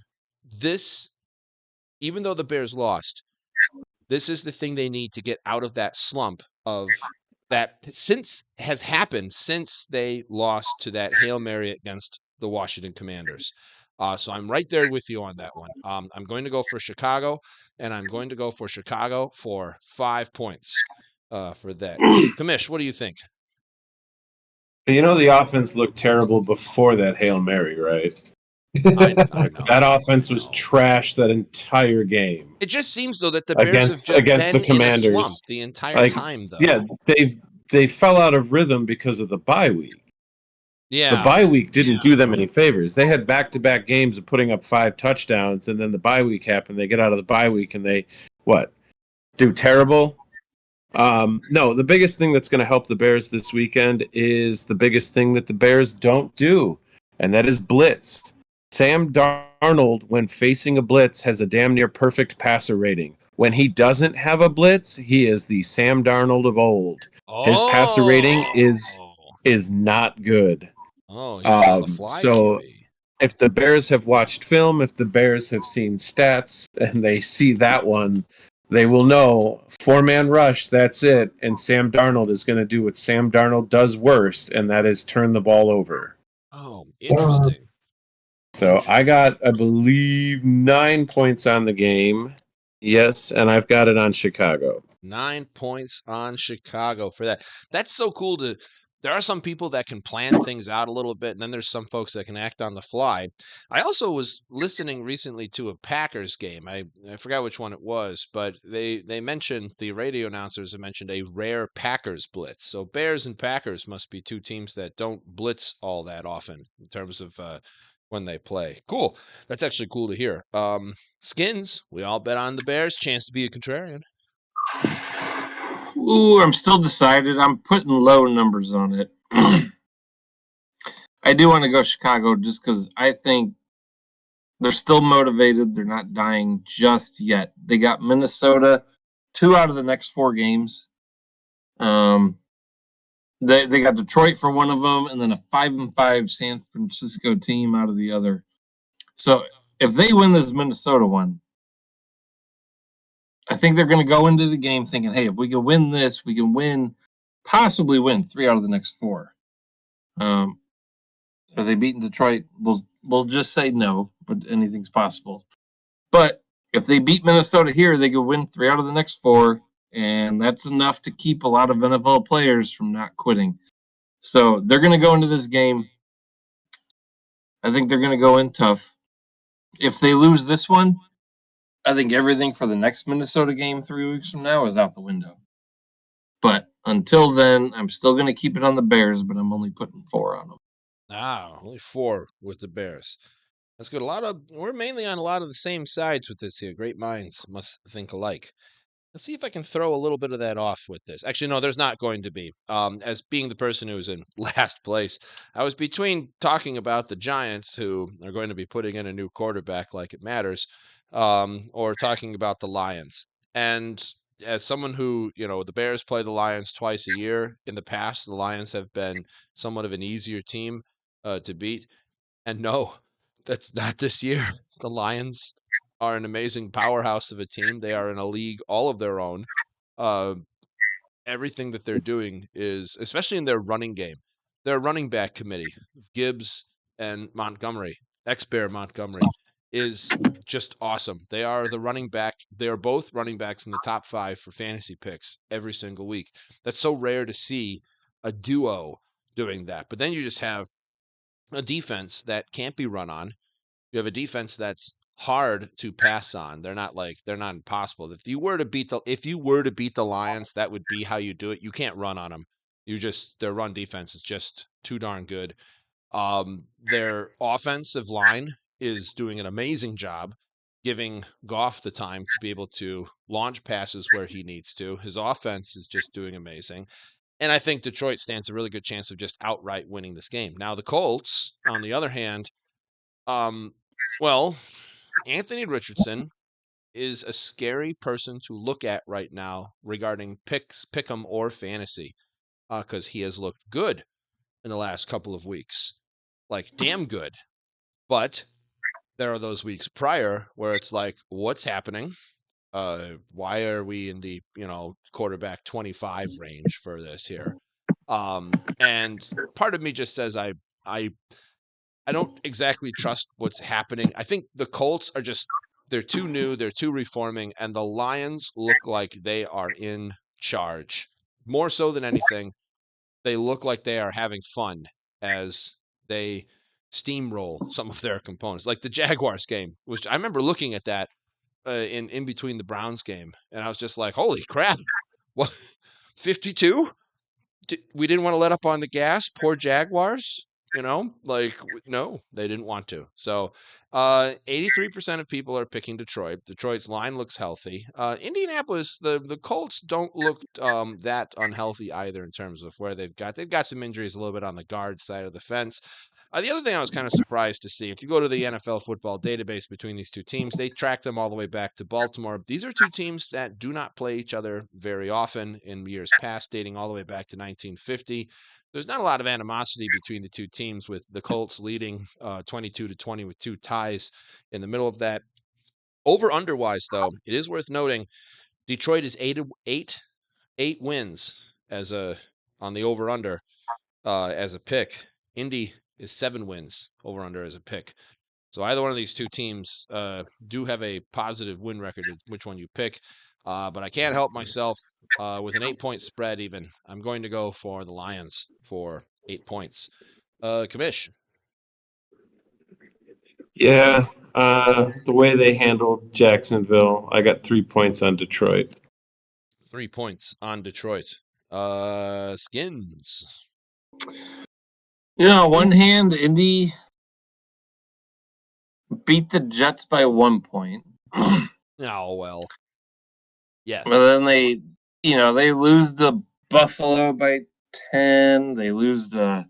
Speaker 1: this, even though the Bears lost, this is the thing they need to get out of that slump of that since has happened since they lost to that Hail Mary against the Washington Commanders. So I'm right there with you on that one. I'm going to go for Chicago, and I'm going to go for Chicago for 5 points for that game. Commish, what do you think?
Speaker 2: The offense looked terrible before that Hail Mary, right?
Speaker 1: I know.
Speaker 2: That offense was trash that entire game
Speaker 1: It just seems though that the Bears have just
Speaker 2: against the
Speaker 1: been in a slump
Speaker 2: Commanders.
Speaker 1: the entire
Speaker 2: Like,
Speaker 1: time, though.
Speaker 2: yeah, they fell out of rhythm because of the bye week. The
Speaker 1: Yeah.
Speaker 2: bye week didn't do them any favors. They had back-to-back games of putting up 5 touchdowns, and then the bye week happened. They get out of the bye week and they do terrible. No, the biggest thing that's going to help the Bears this weekend is the biggest thing that the Bears don't do, and that is blitz. Sam Darnold, when facing a blitz, has a damn near perfect passer rating. When he doesn't have a blitz, he is the Sam Darnold of old. His passer rating is not good.
Speaker 1: Oh, he's on the fly
Speaker 2: So
Speaker 1: QB.
Speaker 2: if the Bears have watched film, if the Bears have seen stats, and they see that one, they will know 4-man rush, that's it. And Sam Darnold is going to do what Sam Darnold does worst, and that is turn the ball over.
Speaker 1: Oh, interesting.
Speaker 2: So I got, I believe, 9 points on the game. Yes, and I've got it on Chicago.
Speaker 1: 9 points on Chicago for that. That's so cool to. There are some people that can plan things out a little bit, and then there's some folks that can act on the fly. I also was listening recently to a Packers game. I forgot which one it was, but they mentioned, the radio announcers have mentioned a rare Packers blitz. So Bears and Packers must be two teams that don't blitz all that often in terms of when they play. Cool. That's actually cool to hear. Skinnnns, we all bet on the Bears. Chance to be a contrarian.
Speaker 4: Ooh, I'm still decided. I'm putting low numbers on it. I do want to go Chicago just because I think they're still motivated. They're not dying just yet. They got Minnesota 2 out of the next 4 games. They got Detroit for one of them, and then a 5-5 San Francisco team out of the other. So if they win this Minnesota one, I think they're going to go into the game thinking, hey, if we can win this, we can possibly win 3 out of the next 4. Are they beating Detroit? We'll just say no, but anything's possible. But if they beat Minnesota here, they could win 3 out of the next 4, and that's enough to keep a lot of NFL players from not quitting. So they're going to go into this game. I think they're going to go in tough. If they lose this one, I think everything for the next Minnesota game 3 weeks from now is out the window. But until then, I'm still going to keep it on the Bears, but I'm only putting 4 on them.
Speaker 1: Only 4 with the Bears. That's good. We're mainly on a lot of the same sides with this here. Great minds must think alike. Let's see if I can throw a little bit of that off with this. Actually, no, there's not going to be. As being the person who's in last place, I was between talking about the Giants, who are going to be putting in a new quarterback like it matters, or talking about the Lions. And as someone who, the Bears play the Lions twice a year in the past, the Lions have been somewhat of an easier team to beat. And no, that's not this year. The Lions are an amazing powerhouse of a team. They are in a league all of their own. Everything that they're doing is, especially in their running game, their running back committee, Gibbs and Montgomery, ex-Bear Montgomery, is just awesome. They are the running back. They are both running backs in the top 5 for fantasy picks every single week. That's so rare to see a duo doing that. But then you just have a defense that can't be run on. You have a defense that's hard to pass on. They're not impossible. If you were to beat the Lions, that would be how you do it. You can't run on them. Their run defense is just too darn good. Their offensive line is doing an amazing job giving Goff the time to be able to launch passes where he needs to. His offense is just doing amazing. And I think Detroit stands a really good chance of just outright winning this game. Now, the Colts, on the other hand, Anthony Richardson is a scary person to look at right now regarding pick'em or fantasy, because he has looked good in the last couple of weeks, like damn good. But there are those weeks prior where it's like, what's happening? Why are we in the quarterback 25 range for this here? And part of me just says I don't exactly trust what's happening. I think the Colts are they're too new, they're too reforming, and the Lions look like they are in charge. More so than anything, they look like they are having fun as they steamroll some of their components. Like the Jaguars game, which I remember looking at that in between the Browns game, and I was just like, "Holy crap! What 52? We didn't want to let up on the gas. Poor Jaguars." No, they didn't want to. So, 83% of people are picking Detroit. Detroit's line looks healthy. Indianapolis, the Colts don't look that unhealthy either in terms of where they've got some injuries a little bit on the guard side of the fence. The other thing I was kind of surprised to see, if you go to the NFL football database between these two teams, they track them all the way back to Baltimore. These are two teams that do not play each other very often in years past, dating all the way back to 1950. There's not a lot of animosity between the two teams, with the Colts leading 22-20 with two ties in the middle of that. Over-under-wise, though, it is worth noting Detroit is eight wins on the over-under as a pick. Indy is 7 wins over-under as a pick. So either one of these two teams do have a positive win record, which one you pick. But I can't help myself with an 8-point spread even. I'm going to go for the Lions for 8 points. Commish.
Speaker 2: Yeah, the way they handled Jacksonville, I got 3 points on Detroit.
Speaker 1: 3 points on Detroit. Skinnnns.
Speaker 4: On one hand, Indy beat the Jets by 1 point.
Speaker 1: Oh, well. Yes.
Speaker 4: But then they lose to Buffalo by 10. They lose to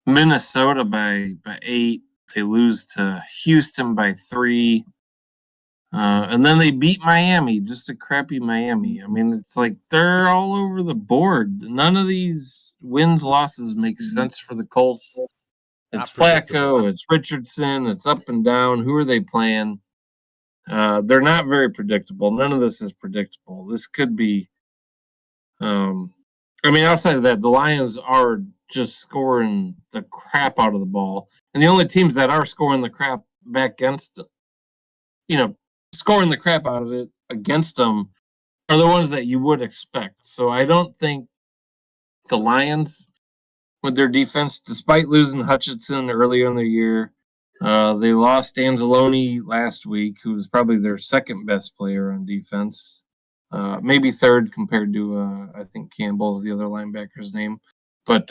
Speaker 4: Minnesota by 8. They lose to Houston by 3. And then they beat Miami, just a crappy Miami. I mean, it's like they're all over the board. None of these wins, losses make sense for the Colts. It's Flacco, it's Richardson, it's up and down. Who are they playing? They're not very predictable. None of this is predictable. This could be. Outside of that, the Lions are just scoring the crap out of the ball, and the only teams that are scoring the crap back against, scoring the crap out of it against them, are the ones that you would expect. So I don't think the Lions, with their defense, despite losing Hutchinson earlier in the year, they lost Anzalone last week, who was probably their second best player on defense. Maybe third compared to, I think Campbell's the other linebacker's name. But,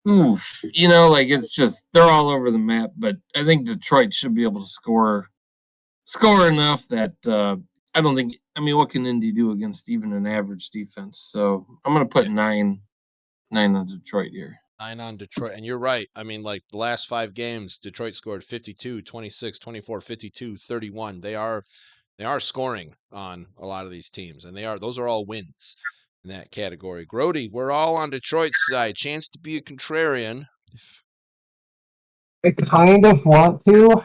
Speaker 4: it's just, they're all over the map. But I think Detroit should be able to score enough that I don't think, what can Indy do against even an average defense? So I'm going to put 9 on Detroit here.
Speaker 1: 9 on Detroit. And you're right. The last 5 games, Detroit scored 52, 26, 24, 52, 31. They are scoring on a lot of these teams, and those are all wins in that category. Groady, we're all on Detroit's side. Chance to be a contrarian.
Speaker 3: I kind of want to,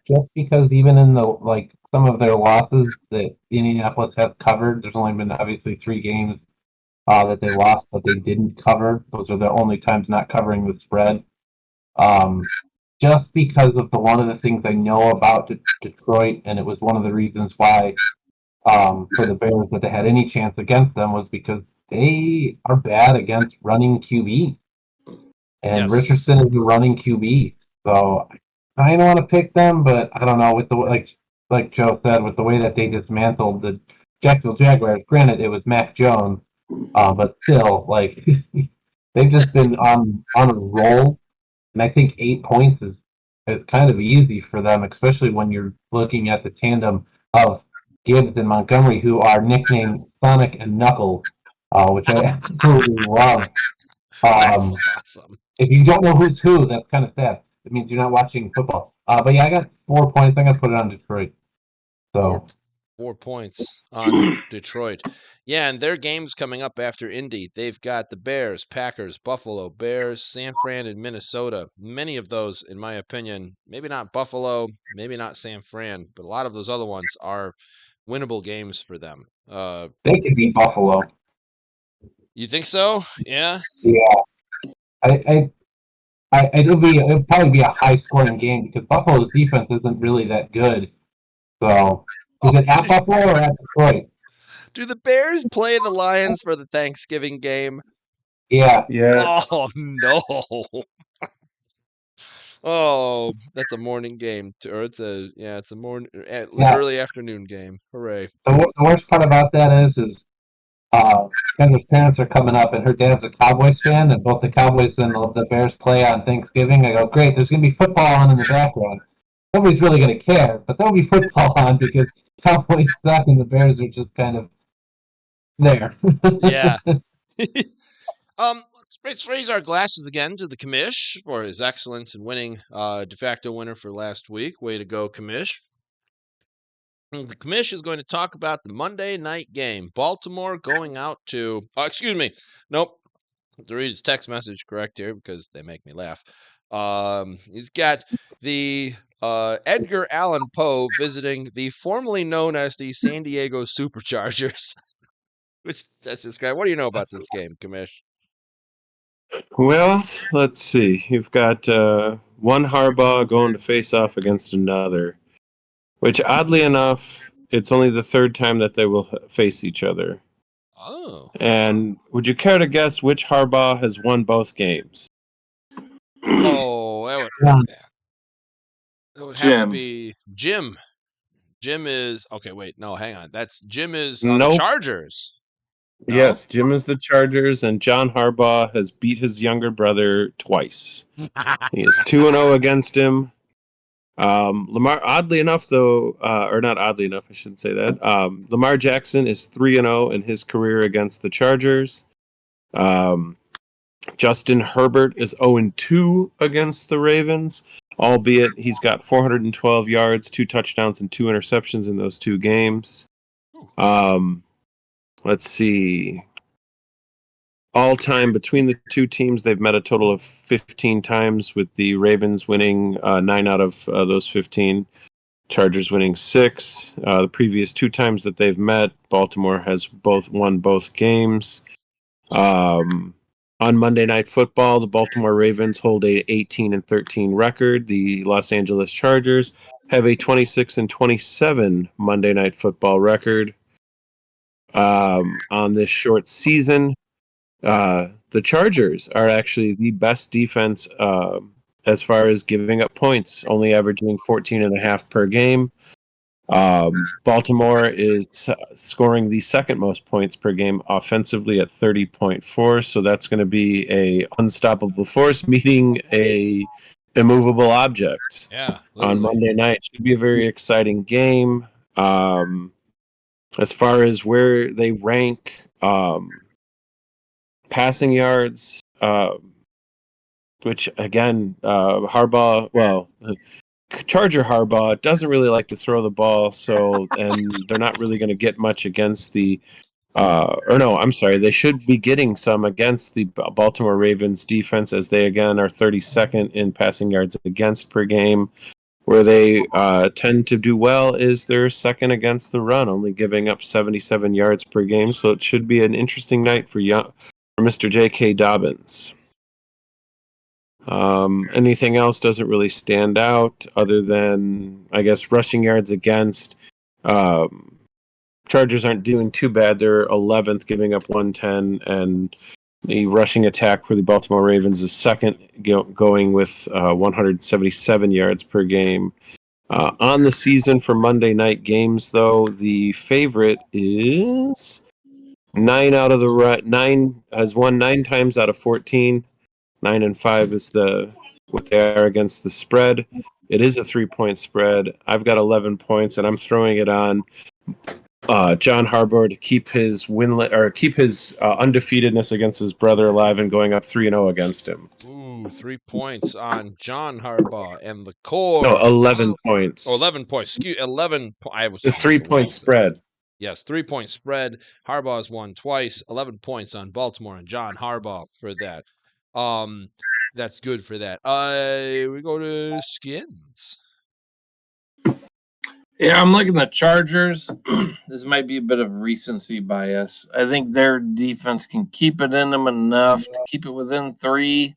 Speaker 3: just because even in the some of their losses that Indianapolis has covered, there's only been obviously 3 games that they lost, but they didn't cover. Those are the only times not covering the spread. Just because of one of the things I know about Detroit, and it was one of the reasons why for the Bears that they had any chance against them, was because they are bad against running QB. And yes. Richardson is a running QB. So I kind of want to pick them, but I don't know, with the like Joe said, with the way that they dismantled the Jacksonville Jaguars. Granted, it was Mac Jones, but still, they've just been on a roll. And I think 8 points is kind of easy for them, especially when you're looking at the tandem of Gibbs and Montgomery, who are nicknamed Sonic and Knuckles, which I absolutely love.
Speaker 1: Awesome.
Speaker 3: If you don't know who's who, that's kind of sad. It means you're not watching football. But yeah, I got 4 points. I'm going to put it on Detroit. So
Speaker 1: 4 points on Detroit. Yeah, and their games coming up after Indy. They've got the Bears, Packers, Buffalo, Bears, San Fran, and Minnesota. Many of those, in my opinion, maybe not Buffalo, maybe not San Fran, but a lot of those other ones are winnable games for them.
Speaker 3: They could beat Buffalo.
Speaker 1: You think so? Yeah.
Speaker 3: Yeah, it'll probably be a high scoring game because Buffalo's defense isn't really that good. So, is it at Buffalo or at Detroit?
Speaker 1: Do the Bears play the Lions for the Thanksgiving game?
Speaker 3: Yeah,
Speaker 2: Yes.
Speaker 1: Oh no. Oh, that's a morning game, or it's a morning,
Speaker 3: Yeah.
Speaker 1: early afternoon game. Hooray!
Speaker 3: The worst part about that is Kendra's parents are coming up, and her dad's a Cowboys fan, and both the Cowboys and the Bears play on Thanksgiving. I go, great, there's going to be football on in the background. Nobody's really going to care, but there'll be football on because Cowboys suck and the Bears are just kind of there.
Speaker 1: Yeah. Let's raise our glasses again to the Commish for his excellence in winning de facto winner for last week. Way to go, Commish. And the Commish is going to talk about the Monday night game. Baltimore going out to excuse me. Nope. To read his text message correct here because they make me laugh. He's got the Edgar Allan Poe visiting the formerly known as the San Diego Superchargers. Which that's just great. What do you know about this game, Commish?
Speaker 2: Well, let's see. You've got one Harbaugh going to face off against another, which oddly enough, it's only the third time that they will face each other.
Speaker 1: Oh.
Speaker 2: And would you care to guess which Harbaugh has won both games?
Speaker 1: Oh, that would have to be Jim. Jim is okay. Wait, no, hang on. Jim is on the
Speaker 2: Nope.
Speaker 1: Chargers. No?
Speaker 2: Yes, Jim is the Chargers, and John Harbaugh has beat his younger brother twice. He is 2-0 against him. Lamar, oddly enough, though, or not oddly enough, I shouldn't say that. Lamar Jackson is 3-0 in his career against the Chargers. Justin Herbert is 0-2 against the Ravens, albeit he's got 412 yards, 2 touchdowns, and 2 interceptions in those 2 games. Let's see. All time between the 2 teams, they've met a total of 15 times, with the Ravens winning 9 out of those 15. Chargers winning 6. The previous 2 times that they've met, Baltimore has won both games. On Monday Night Football, the Baltimore Ravens hold a 18-13 record. The Los Angeles Chargers have a 26-27 Monday Night Football record. On this short season, the Chargers are actually the best defense as far as giving up points, only averaging 14.5 per game. Baltimore is scoring the second most points per game offensively at 30.4, so that's going to be a unstoppable force meeting a immovable object.
Speaker 1: Yeah,
Speaker 2: on Monday night. Should be a very exciting game. As far as where they rank passing yards, which again, Charger Harbaugh doesn't really like to throw the ball, and they're not really going to get much against they should be getting some against the Baltimore Ravens defense, as they again are 32nd in passing yards against per game. Where they tend to do well is they're second against the run, only giving up 77 yards per game. So it should be an interesting night for Mr. J.K. Dobbins. Anything else doesn't really stand out other than, I guess, rushing yards against. Chargers aren't doing too bad. They're 11th, giving up 110, and the rushing attack for the Baltimore Ravens is second, going with 177 yards per game. On the season for Monday night games, though, the favorite is 9 has won 9 times out of 14. 9-5 is what they are against the spread. It is a 3-point spread. I've got 11 points, and I'm throwing it on John Harbaugh to keep his undefeatedness against his brother alive and going up 3-0 against him.
Speaker 1: Ooh, 3 points on John Harbaugh and the core.
Speaker 2: No, 11 points.
Speaker 1: Oh, 11 points. 11. I was
Speaker 2: the 3-point spread.
Speaker 1: Yes, 3-point spread. Harbaugh's won twice, 11 points on Baltimore and John Harbaugh for that. That's good for that. We go to Skinnnns.
Speaker 4: Yeah, I'm looking at the Chargers. This might be a bit of recency bias. I think their defense can keep it in them enough to keep it within 3.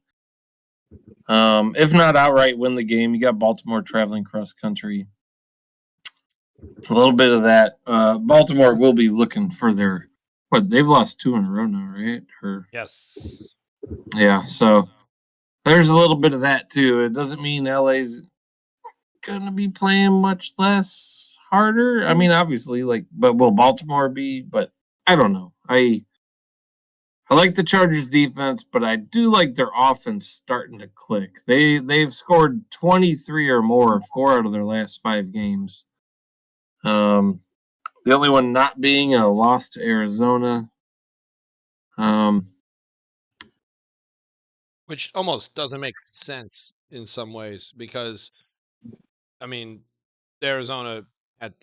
Speaker 4: If not outright win the game. You got Baltimore traveling cross country. A little bit of that. Baltimore will be looking for their they've lost 2 in a row now, right?
Speaker 1: Yes.
Speaker 4: Yeah, so there's a little bit of that too. It doesn't mean LA's gonna be playing much less harder. I mean, obviously, but will Baltimore be? But I don't know. I like the Chargers defense, but I do like their offense starting to click. They've scored 23 or more 4 out of their last 5 games. The only one not being a loss to Arizona.
Speaker 1: Which almost doesn't make sense in some ways because, I mean, Arizona,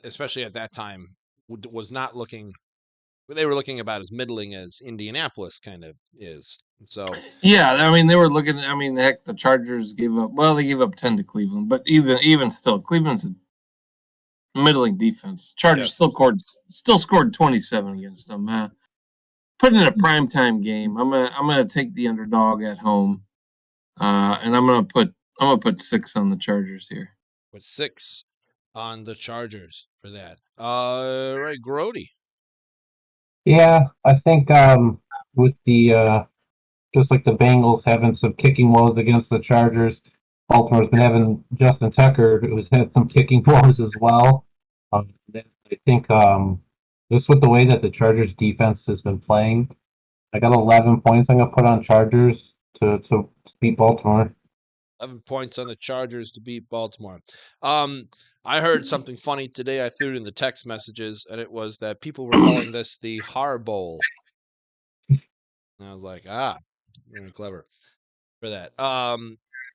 Speaker 1: especially at that time, was not looking. They were looking about as middling as Indianapolis kind of is. So
Speaker 4: yeah, I mean they were looking. I mean, heck, the Chargers gave up. Well, they gave up 10 to Cleveland, but even still, Cleveland's a middling defense. Chargers still scored 27 against them. Put in a primetime game. I'm gonna take the underdog at home, and I'm gonna put 6 on the Chargers here.
Speaker 1: Put 6 on the Chargers for that. Right, Groady.
Speaker 3: Yeah, I think with the just like the Bengals having some kicking woes against the Chargers, Baltimore's been having Justin Tucker, who's had some kicking woes as well. I think just with the way that the Chargers defense has been playing, I got 11 points I'm gonna put on Chargers to beat Baltimore.
Speaker 1: 11 points on the Chargers to beat Baltimore. I heard something funny today. I threw it in the text messages, and it was that people were calling this the Har Bowl. And I was like, very clever for that.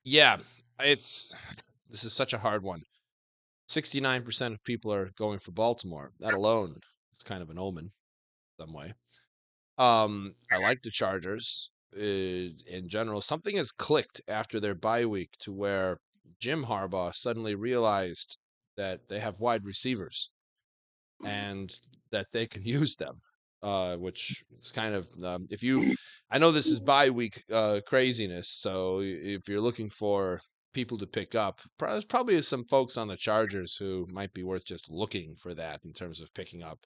Speaker 1: Yeah, this is such a hard one. 69% of people are going for Baltimore. That alone is kind of an omen some way. I like the Chargers in general. Something has clicked after their bye week to where Jim Harbaugh suddenly realized that they have wide receivers and that they can use them, which is kind of I know this is bye week craziness, so if you're looking for people to pick up, there's probably some folks on the Chargers who might be worth just looking for that in terms of picking up.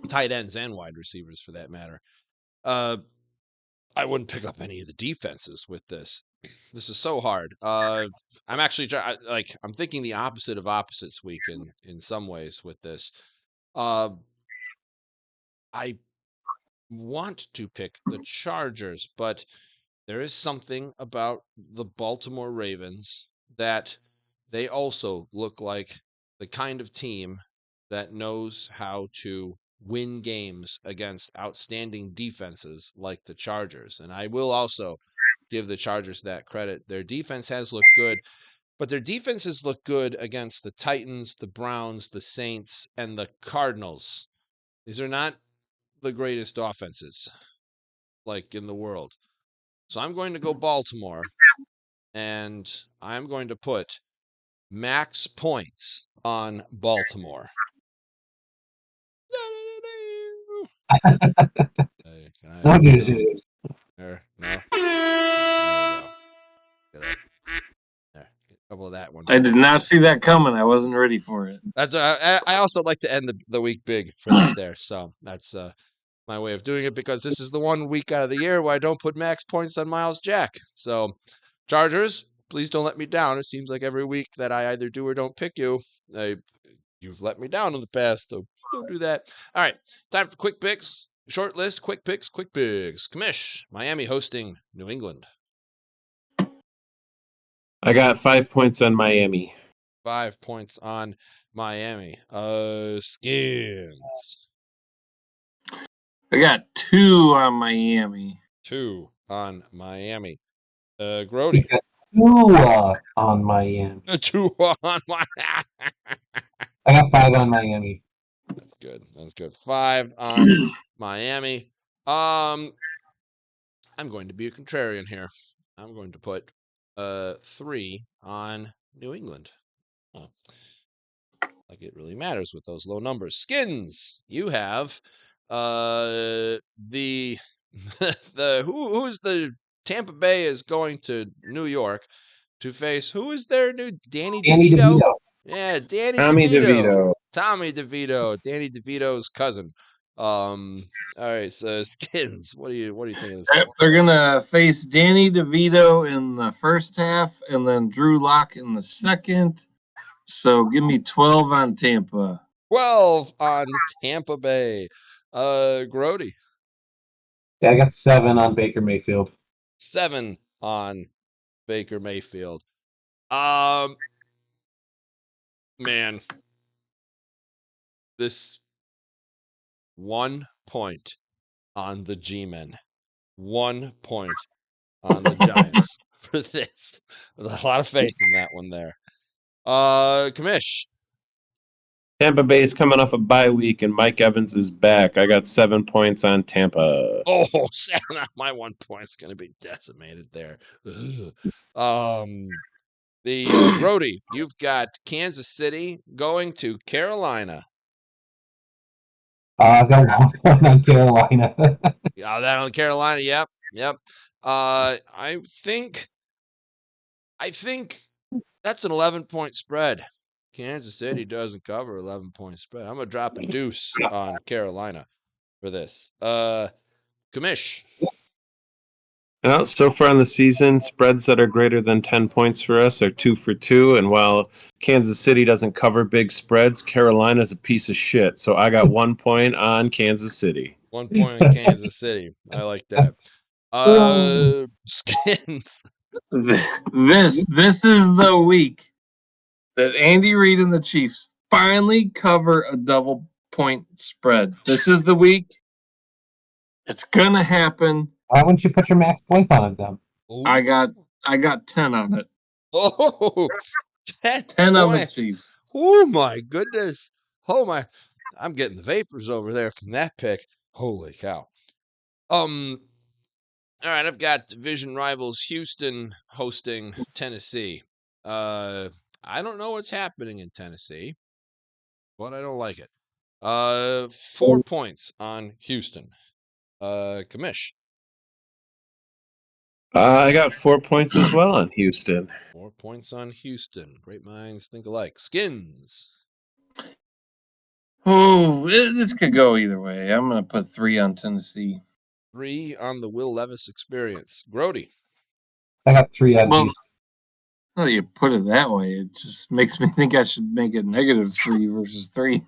Speaker 1: Tight ends and wide receivers for that matter. I wouldn't pick up any of the defenses with this. This is so hard. I'm actually I'm thinking the opposite of opposites week in some ways with this. I want to pick the Chargers, but there is something about the Baltimore Ravens that they also look like the kind of team that knows how to win games against outstanding defenses like the Chargers. And I will also give the Chargers that credit. Their defense has looked good, but their defenses look good against the Titans, the Browns, the Saints, and the Cardinals. These are not the greatest offenses like in the world. So I'm going to go Baltimore, and I'm going to put max points on Baltimore.
Speaker 3: No, dude.
Speaker 1: There, no. There we go. There, get a couple of that one.
Speaker 4: I did not see that coming. I wasn't ready for it.
Speaker 1: That's I also like to end the week big for that there. So that's my way of doing it because this is the one week out of the year where I don't put max points on Miles Jack. So Chargers, please don't let me down. It seems like every week that I either do or don't pick you, you've let me down in the past. So don't do that. All right, time for quick picks. Short list, quick picks, quick picks. Commish, Miami hosting New England.
Speaker 2: I got 5 points on Miami.
Speaker 1: 5 points on Miami. Skinnnns.
Speaker 4: I got 2 on Miami.
Speaker 1: 2 on Miami. Groady.
Speaker 3: 2 on Miami.
Speaker 1: 2 on Miami.
Speaker 3: I got 5 on Miami.
Speaker 1: good. That's good. 5 on Miami. I'm going to be a contrarian here. I'm going to put 3 on New England. Oh, like it really matters with those low numbers. Skinnnns, you have the who's the Tampa Bay is going to New York to face who is their new Danny DeVito? Yeah, Danny
Speaker 2: Tommy DeVito.
Speaker 1: Tommy DeVito, Danny DeVito's cousin. All right, so Skinnnns, what do you think of this?
Speaker 4: Yep, they're gonna face Danny DeVito in the first half, and then Drew Lock in the second. So give me 12 on Tampa.
Speaker 1: 12 on Tampa Bay. Groady.
Speaker 3: Yeah, I got 7 on Baker Mayfield.
Speaker 1: 7 on Baker Mayfield. Man, this 1 point on the G-Men. 1 point on the Giants for this. There's a lot of faith in that one there. Commish.
Speaker 2: Tampa Bay's coming off a bye week, and Mike Evans is back. I got 7 points on Tampa.
Speaker 1: Oh, 7 on my 1 point's going to be decimated there. Ugh. The Groady, you've got Kansas City going to Carolina.
Speaker 3: I got 1 point on Carolina.
Speaker 1: Yeah, that on Carolina. Yep. I think that's an 11-point spread. Kansas City doesn't cover 11-point spread. I'm gonna drop a deuce on Carolina for this. Commish.
Speaker 2: Well, so far in the season, spreads that are greater than 10 points for us are 2 for 2. And while Kansas City doesn't cover big spreads, Carolina's a piece of shit. So I got 1 point on Kansas City.
Speaker 1: 1 point on Kansas City. I like that. Skinnnns.
Speaker 4: This is the week that Andy Reid and the Chiefs finally cover a double point spread. This is the week. It's gonna happen.
Speaker 3: Why wouldn't you put your max points on it then?
Speaker 1: Ooh.
Speaker 4: I got 10 on it.
Speaker 1: Oh,
Speaker 4: 10 on the Chiefs.
Speaker 1: Oh my goodness. Oh my, I'm getting the vapors over there from that pick. Holy cow. All right, I've got division rivals Houston hosting Tennessee. I don't know what's happening in Tennessee, but I don't like it. 4 points on Houston. Commish.
Speaker 2: I got 4 points as well on Houston.
Speaker 1: 4 points on Houston. Great minds think alike. Skinnnns.
Speaker 4: Oh, this could go either way. I'm going to put 3 on Tennessee.
Speaker 1: 3 on the Will Levis experience. Groady.
Speaker 3: I got 3 on
Speaker 4: Well,
Speaker 3: Houston.
Speaker 4: now that you put it that way, it just makes me think I should make it -3 versus 3.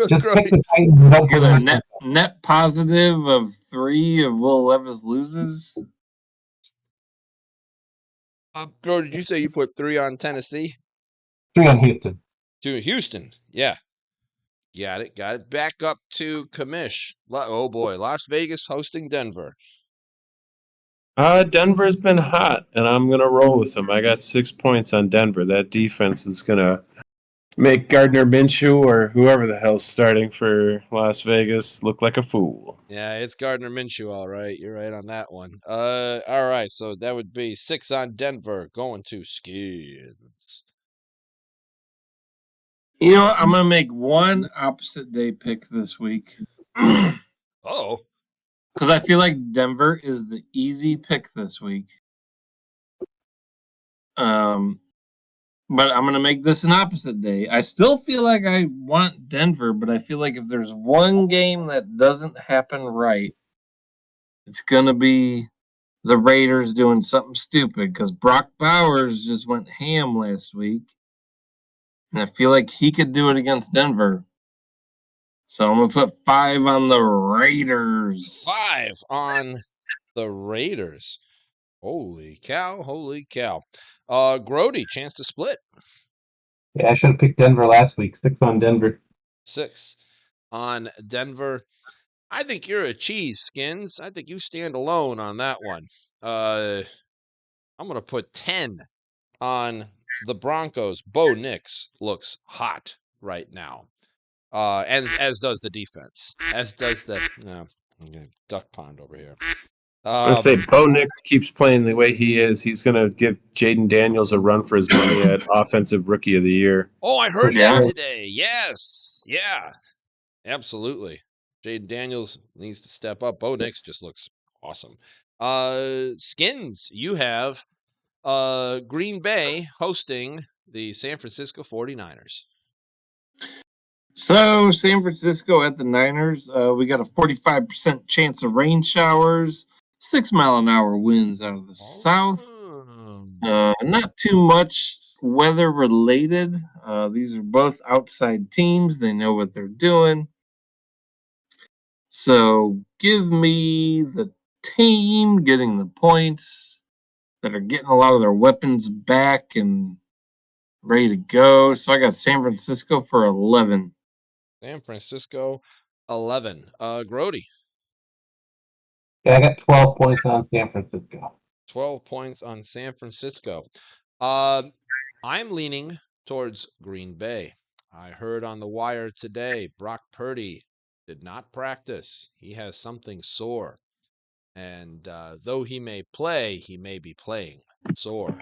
Speaker 3: Just
Speaker 1: Groady.
Speaker 3: pick the Titans and don't
Speaker 4: Get
Speaker 3: put
Speaker 4: a
Speaker 3: them
Speaker 4: net positive of 3 of Will Levis loses.
Speaker 1: Grow, did you say you put 3 on Tennessee?
Speaker 3: 3 on Houston.
Speaker 1: 2 Houston. Yeah. Got it. Back up to Commish. Oh boy, Las Vegas hosting Denver.
Speaker 2: Denver's been hot, and I'm going to roll with them. I got 6 points on Denver. That defense is going to make Gardner Minshew or whoever the hell's starting for Las Vegas look like a fool.
Speaker 1: Yeah, it's Gardner Minshew, all right. You're right on that one. All right, so that would be 6 on Denver going to Skinnnns.
Speaker 4: You know what? I'm going to make one opposite day pick this week.
Speaker 1: Oh.
Speaker 4: Because I feel like Denver is the easy pick this week. But I'm going to make this an opposite day. I still feel like I want Denver, but I feel like if there's one game that doesn't happen right, it's going to be the Raiders doing something stupid because Brock Bowers just went ham last week. And I feel like he could do it against Denver. So I'm going to put 5 on the Raiders.
Speaker 1: 5 on the Raiders. Holy cow. Groady, chance to split.
Speaker 3: Yeah, I should have picked Denver last week. 6 on Denver.
Speaker 1: 6 on Denver. I think you're a cheese, Skinnnns. I think you stand alone on that one. I'm going to put 10 on the Broncos. Bo Nix looks hot right now. and as does the defense. As does the duck pond over here.
Speaker 2: I'm gonna say Bo Nix keeps playing the way he is. He's gonna give Jaden Daniels a run for his money at Offensive Rookie of the Year.
Speaker 1: Oh, I heard
Speaker 4: Yeah.
Speaker 1: that today. Yes, yeah, absolutely. Jaden Daniels needs to step up. Bo Nix just looks awesome. Skinnnns, you have Green Bay hosting the San Francisco 49ers.
Speaker 4: So San Francisco at the Niners, we got a 45% chance of rain showers, 6 mile an hour winds out of the south. Not too much weather related. These are both outside teams. They know what they're doing. So give me the team getting the points that are getting a lot of their weapons back and ready to go. So I got San Francisco for 11.
Speaker 1: San Francisco 11. Groady.
Speaker 3: Yeah, I got 12 points on San Francisco.
Speaker 1: 12 points on San Francisco. I'm leaning towards Green Bay. I heard on the wire today Brock Purdy did not practice. He has something sore. And though he may play, he may be playing sore.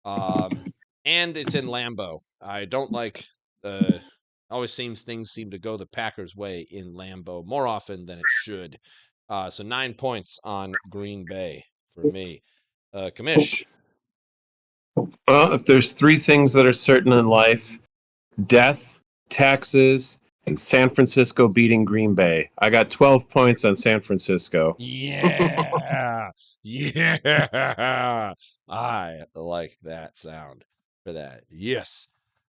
Speaker 1: And it's in Lambeau. I don't like always things seem to go the Packers' way in Lambeau more often than it should. So 9 points on Green Bay for me. Commish.
Speaker 2: Well, if there's 3 things that are certain in life, death, taxes, and San Francisco beating Green Bay. I got 12 points on San Francisco.
Speaker 1: Yeah. Yeah. I like that sound for that. Yes.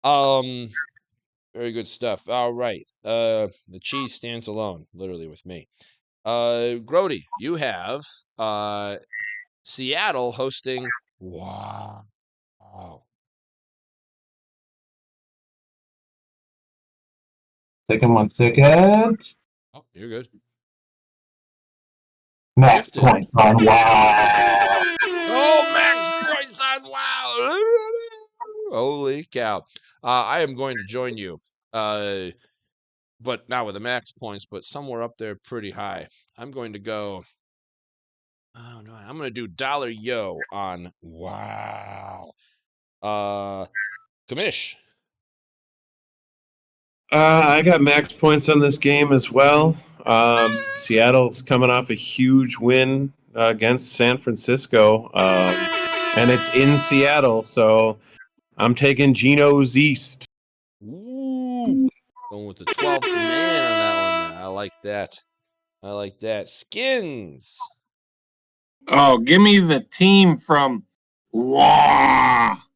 Speaker 1: Very good stuff. All right. The cheese stands alone, literally, with me. Groady, you have Seattle hosting. Wow.
Speaker 3: Second 1 second.
Speaker 1: Oh, you're good.
Speaker 3: Max
Speaker 1: Gifted.
Speaker 3: points on wow.
Speaker 1: Oh, max points on wow. Holy cow. I am going to join you. But not with the max points, but somewhere up there pretty high. I'm going to go. Oh no, I'm going to do Dollar Yo on wow. Commish.
Speaker 2: I got max points on this game as well. Seattle's coming off a huge win against San Francisco, and it's in Seattle, so I'm taking Geno's East.
Speaker 1: Ooh. Going with the 12th man on that one. I like that. Skinnnns.
Speaker 4: Oh, give me the team from Washington.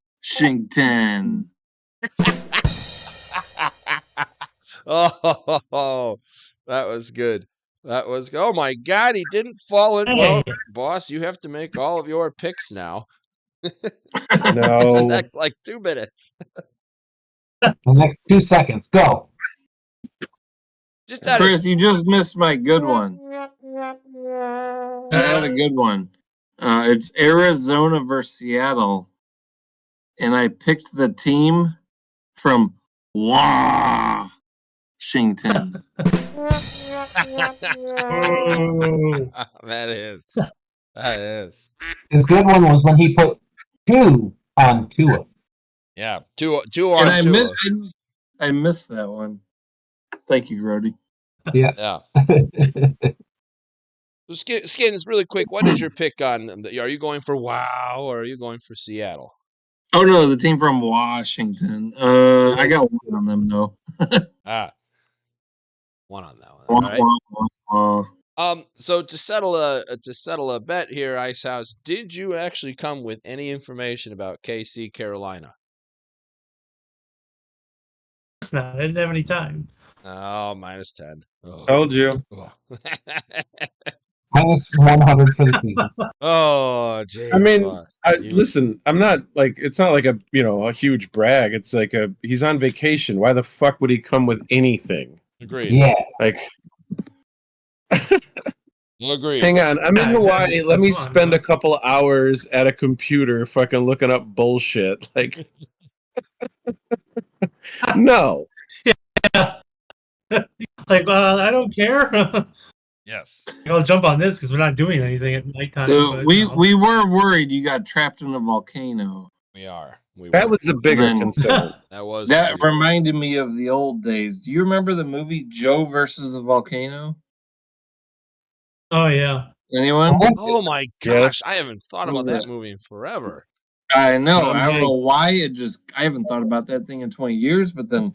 Speaker 1: Oh, that was good. Oh my God, he didn't fall in. Well, boss, you have to make all of your picks now.
Speaker 2: No.
Speaker 1: That's like 2 minutes.
Speaker 3: The next 2 seconds. Go.
Speaker 4: Chris, you just missed my good one. I had a good one. It's Arizona versus Seattle. And I picked the team from Washington.
Speaker 1: That is.
Speaker 3: His good one was when he put 2 on Tua.
Speaker 1: Yeah, two on
Speaker 4: And
Speaker 1: Tua.
Speaker 4: I missed that one. Thank you, Groady.
Speaker 3: Yeah.
Speaker 1: So Skinnnns, really quick, what is your pick on? Are you going for wow or are you going for Seattle?
Speaker 4: Oh no, the team from Washington. I got one on them though.
Speaker 1: One on that one. All right.
Speaker 4: Wah.
Speaker 1: So to settle a bet here, Icehouse, did you actually come with any information about KC Carolina?
Speaker 5: No, I didn't have any time.
Speaker 1: Oh, -10. Oh.
Speaker 2: Told you.
Speaker 1: Oh.
Speaker 3: Minus 100 for the season.
Speaker 1: Oh, geez.
Speaker 2: I mean, listen, I'm not like, it's not like a huge brag. It's like he's on vacation. Why the fuck would he come with anything?
Speaker 1: Agreed.
Speaker 3: Yeah.
Speaker 2: Like,
Speaker 1: Agreed.
Speaker 2: hang on, I'm in Hawaii.
Speaker 5: Exactly.
Speaker 2: Let me spend a couple hours at a computer fucking looking up bullshit. Like, no.
Speaker 5: Yeah. Like, I don't care.
Speaker 1: Yes.
Speaker 5: I'll jump on this because we're not doing anything at nighttime.
Speaker 4: So
Speaker 5: but,
Speaker 4: we
Speaker 5: you know.
Speaker 4: we were worried you got trapped in a volcano.
Speaker 1: We are.
Speaker 2: That was the bigger
Speaker 4: then-
Speaker 2: concern.
Speaker 1: That was
Speaker 4: That
Speaker 1: pretty cool.
Speaker 4: reminded me of the old days. Do you remember the movie Joe versus the Volcano?
Speaker 5: Oh yeah.
Speaker 4: Anyone?
Speaker 1: Oh my
Speaker 2: Yes.
Speaker 1: gosh, I haven't thought
Speaker 4: What was
Speaker 1: about that
Speaker 4: that?
Speaker 1: movie in forever.
Speaker 4: I know.
Speaker 2: Tom
Speaker 4: I don't know
Speaker 2: Hanks.
Speaker 4: why. I haven't thought about that thing in 20 years, but then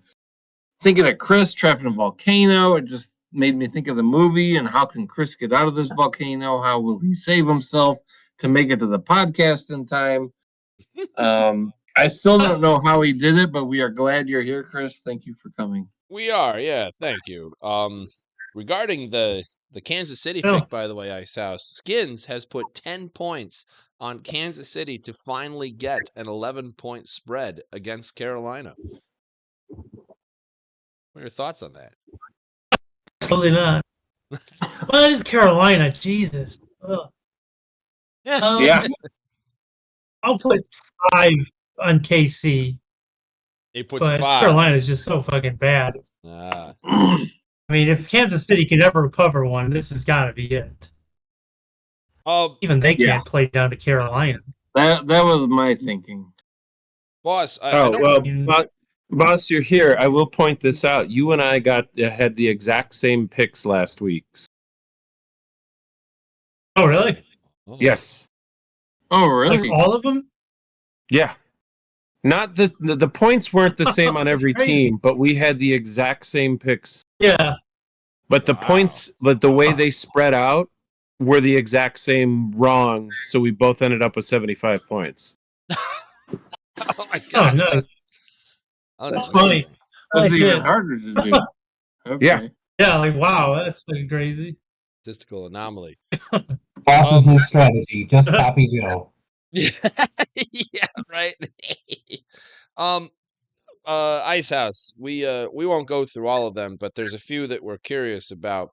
Speaker 4: thinking of Chris trapped in a volcano, it just made me think of the movie and how can Chris get out of this volcano? How will he save himself to make it to the podcast in time? I still don't know how he did it, but we are glad you're here, Chris. Thank you for coming.
Speaker 1: We are, yeah, thank you. Regarding the Kansas City
Speaker 5: Oh.
Speaker 1: pick, by the way, Icehouse, Skinnnns has put 10 points on Kansas City to finally get an 11-point spread against Carolina. What are your thoughts on that?
Speaker 5: Absolutely not. Well, it is Carolina. Jesus. Ugh.
Speaker 4: Yeah.
Speaker 5: I'll put 5 on KC,
Speaker 1: He puts
Speaker 5: but
Speaker 1: 5.
Speaker 5: Carolina is just so fucking bad.
Speaker 1: Ah,
Speaker 5: I mean, if Kansas City could ever recover one, this has got to be it. Even they
Speaker 4: Yeah.
Speaker 5: can't play down to Carolina.
Speaker 4: That was my thinking.
Speaker 1: boss, I
Speaker 2: Oh
Speaker 1: don't.
Speaker 2: well, boss, you're here. I will point this out. You and I had the exact same picks last week.
Speaker 5: Oh, really?
Speaker 1: Oh.
Speaker 2: Yes.
Speaker 4: Oh, really?
Speaker 5: Like all of them?
Speaker 2: Yeah. Not the points weren't the same on
Speaker 5: That's
Speaker 2: every
Speaker 5: crazy.
Speaker 2: team, but we had the exact same picks.
Speaker 5: Yeah.
Speaker 2: But the
Speaker 1: Wow.
Speaker 2: points, but the way they spread out were the exact same wrong. So we both ended up with 75 points.
Speaker 1: Oh my
Speaker 5: Oh,
Speaker 1: god.
Speaker 5: nice.
Speaker 1: That's
Speaker 5: funny.
Speaker 4: That's
Speaker 5: Like
Speaker 4: even
Speaker 5: it.
Speaker 4: harder to do. Okay.
Speaker 2: Yeah.
Speaker 5: Yeah, like, wow, that's fucking crazy.
Speaker 1: Statistical anomaly.
Speaker 3: Boss's new strategy, just copy Joe.
Speaker 1: Yeah, yeah, right. Icehouse. We won't go through all of them, but there's a few that we're curious about.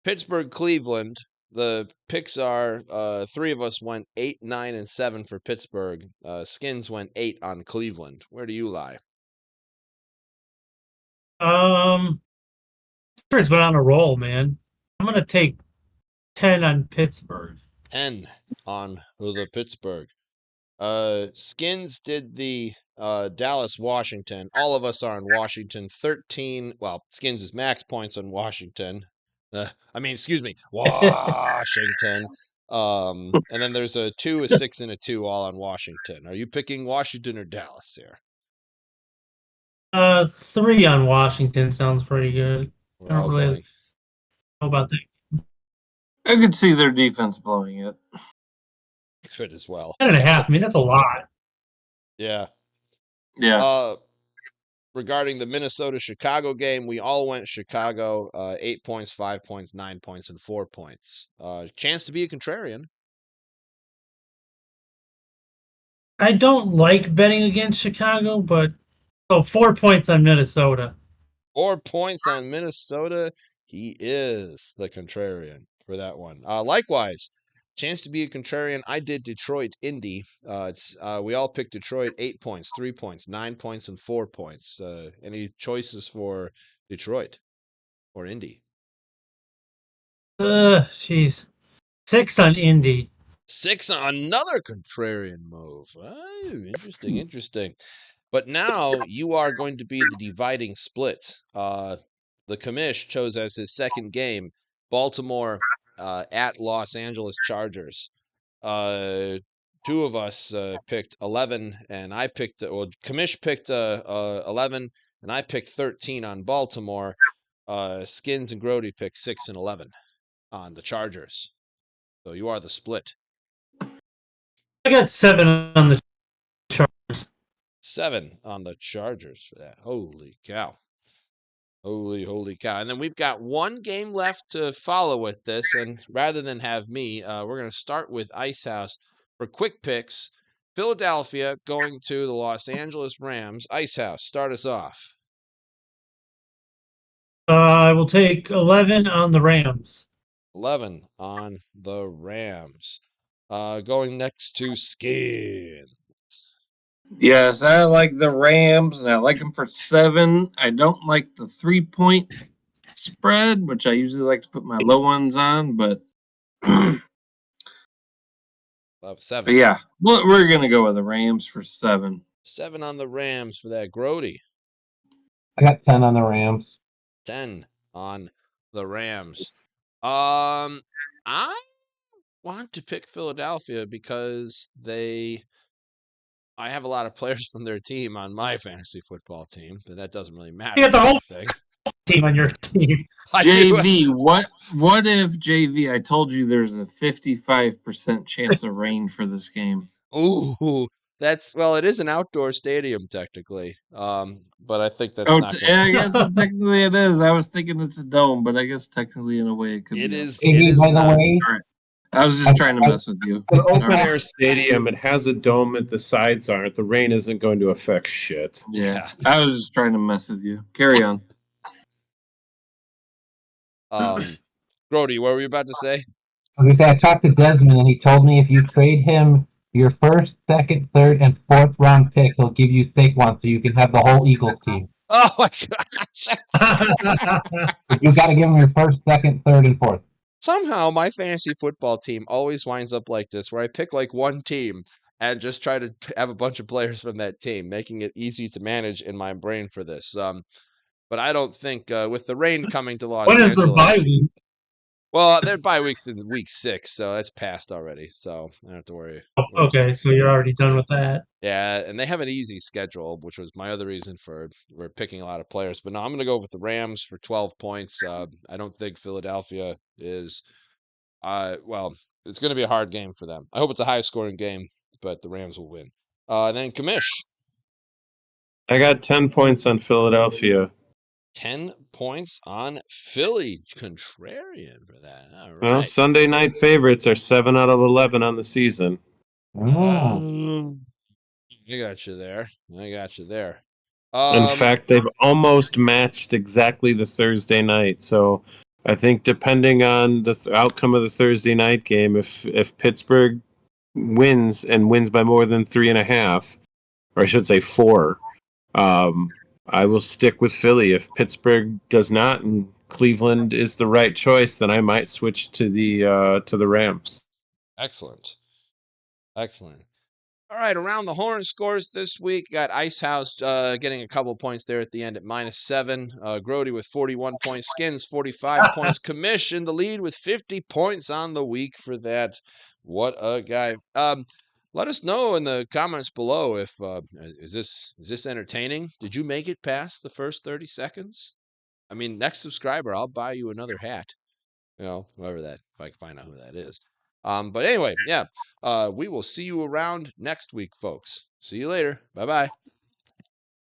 Speaker 1: Pittsburgh, Cleveland. The picks are 3 of us went 8, 9, and 7 for Pittsburgh. Skinnnns went 8 on Cleveland. Where do you lie?
Speaker 5: Pittsburgh's been on a roll, man. I'm gonna take 10 on Pittsburgh.
Speaker 1: 10 on the Pittsburgh. Skinnnns did the Dallas, Washington. All of us are on Washington. 13. Well, Skinnnns is max points on Washington. Excuse me, Washington. And then there's a 2, a 6, and a 2 all on Washington. Are you picking Washington or Dallas here?
Speaker 5: 3 on Washington sounds pretty good.
Speaker 1: We're
Speaker 5: I don't
Speaker 1: all
Speaker 5: really
Speaker 1: going.
Speaker 5: know about that.
Speaker 4: I could see their defense blowing it.
Speaker 1: Could as well.
Speaker 5: 10.5. I mean, that's a lot.
Speaker 1: Yeah.
Speaker 4: Yeah.
Speaker 1: Regarding the Minnesota-Chicago game, we all went Chicago. 8 points, 5 points, 9 points, and 4 points. Chance to be a contrarian.
Speaker 5: I don't like betting against Chicago, but 4 points on Minnesota.
Speaker 1: 4 points on Minnesota. He is the contrarian for that one. Likewise, chance to be a contrarian. I did Detroit, Indy. We all picked Detroit. 8 points, 3 points, 9 points, and 4 points. Any choices for Detroit or Indy?
Speaker 5: Jeez. 6 on Indy.
Speaker 1: 6 on another contrarian move. Interesting. But now you are going to be the dividing split. The Commish chose as his second game Baltimore at Los Angeles Chargers. 2 of us picked 11, and I picked. Commish picked 11, and I picked 13 on Baltimore. Skinnnns and Groady picked 6 and 11 on the Chargers. So you are the split.
Speaker 5: I got 7 on the Chargers.
Speaker 1: 7 on the Chargers for that. Holy cow. Holy cow. And then we've got one game left to follow with this. And rather than have me, we're going to start with Icehouse for quick picks. Philadelphia going to the Los Angeles Rams. Icehouse, start us off.
Speaker 5: I will take 11 on the Rams.
Speaker 1: 11 on the Rams. Going next to Skinnnns.
Speaker 4: Yes, I like the Rams, and I like them for 7. I don't like the 3-point spread, which I usually like to put my low ones on, but
Speaker 1: Love 7.
Speaker 4: but yeah, we're gonna go with the Rams for 7.
Speaker 1: 7 on the Rams for that Groady.
Speaker 3: I got 10 on the Rams.
Speaker 1: 10 on the Rams. I want to pick Philadelphia because I have a lot of players from their team on my fantasy football team, but that doesn't really matter.
Speaker 5: You got the whole
Speaker 1: thing.
Speaker 5: team on your team.
Speaker 4: JV, what if JV? I told you there's a 55% chance of rain for this game.
Speaker 1: Ooh, it is an outdoor stadium technically. But I think that's not.
Speaker 4: I guess technically it is. I was thinking it's a dome, but I guess technically in a way it could
Speaker 1: It
Speaker 4: be.
Speaker 1: is.
Speaker 3: JV,
Speaker 1: It is
Speaker 3: by the
Speaker 1: not.
Speaker 3: way,
Speaker 4: All right. I was just trying to mess with you.
Speaker 2: An
Speaker 4: All
Speaker 2: open
Speaker 4: right.
Speaker 2: air stadium, it has a dome at the sides aren't. The rain isn't going to affect shit.
Speaker 4: Yeah, I was just trying to mess with you. Carry on.
Speaker 1: Groady, what were you about to say?
Speaker 3: I talked to Desmond, and he told me if you trade him your first, second, third, and fourth round pick, he'll give you Saquon so you can have the whole Eagles team.
Speaker 1: Oh my gosh!
Speaker 3: You got to give him your first, second, third, and fourth.
Speaker 1: Somehow my fantasy football team always winds up like this, where I pick like one team and just try to have a bunch of players from that team, making it easy to manage in my brain for this. But I don't think with the rain coming to Los
Speaker 5: When
Speaker 1: Angeles.
Speaker 5: is their bye week?
Speaker 1: Well, their bye week's in week 6, so that's passed already. So I don't have to worry.
Speaker 5: Okay, so you're already done with that.
Speaker 1: Yeah, and they have an easy schedule, which was my other reason for we're picking a lot of players. But no, I'm going to go with the Rams for 12 points. I don't think Philadelphia is. It's going to be a hard game for them. I hope it's a high-scoring game, but the Rams will win. Then Commish.
Speaker 2: I got 10 points on Philadelphia.
Speaker 1: 10 points on Philly. Contrarian for that. All right.
Speaker 2: Well, Sunday night favorites are 7 out of 11 on the season.
Speaker 3: Oh.
Speaker 1: I got you there.
Speaker 2: In fact, they've almost matched exactly the Thursday night. So I think depending on the outcome of the Thursday night game, if Pittsburgh wins and wins by more than 3.5, or I should say 4, I will stick with Philly. If Pittsburgh does not and Cleveland is the right choice, then I might switch to the Rams.
Speaker 1: Excellent. All right, around the horn scores this week. Got Icehouse getting a couple points there at the end at -7. Groady with 41 points. Skinnnns 45 points. Commish in the lead with 50 points on the week for that. What a guy. Let us know in the comments below if is this entertaining? Did you make it past the first 30 seconds? I mean, next subscriber, I'll buy you another hat. Whoever that, if I can find out who that is. But anyway, yeah, we will see you around next week, folks. See you later. Bye-bye.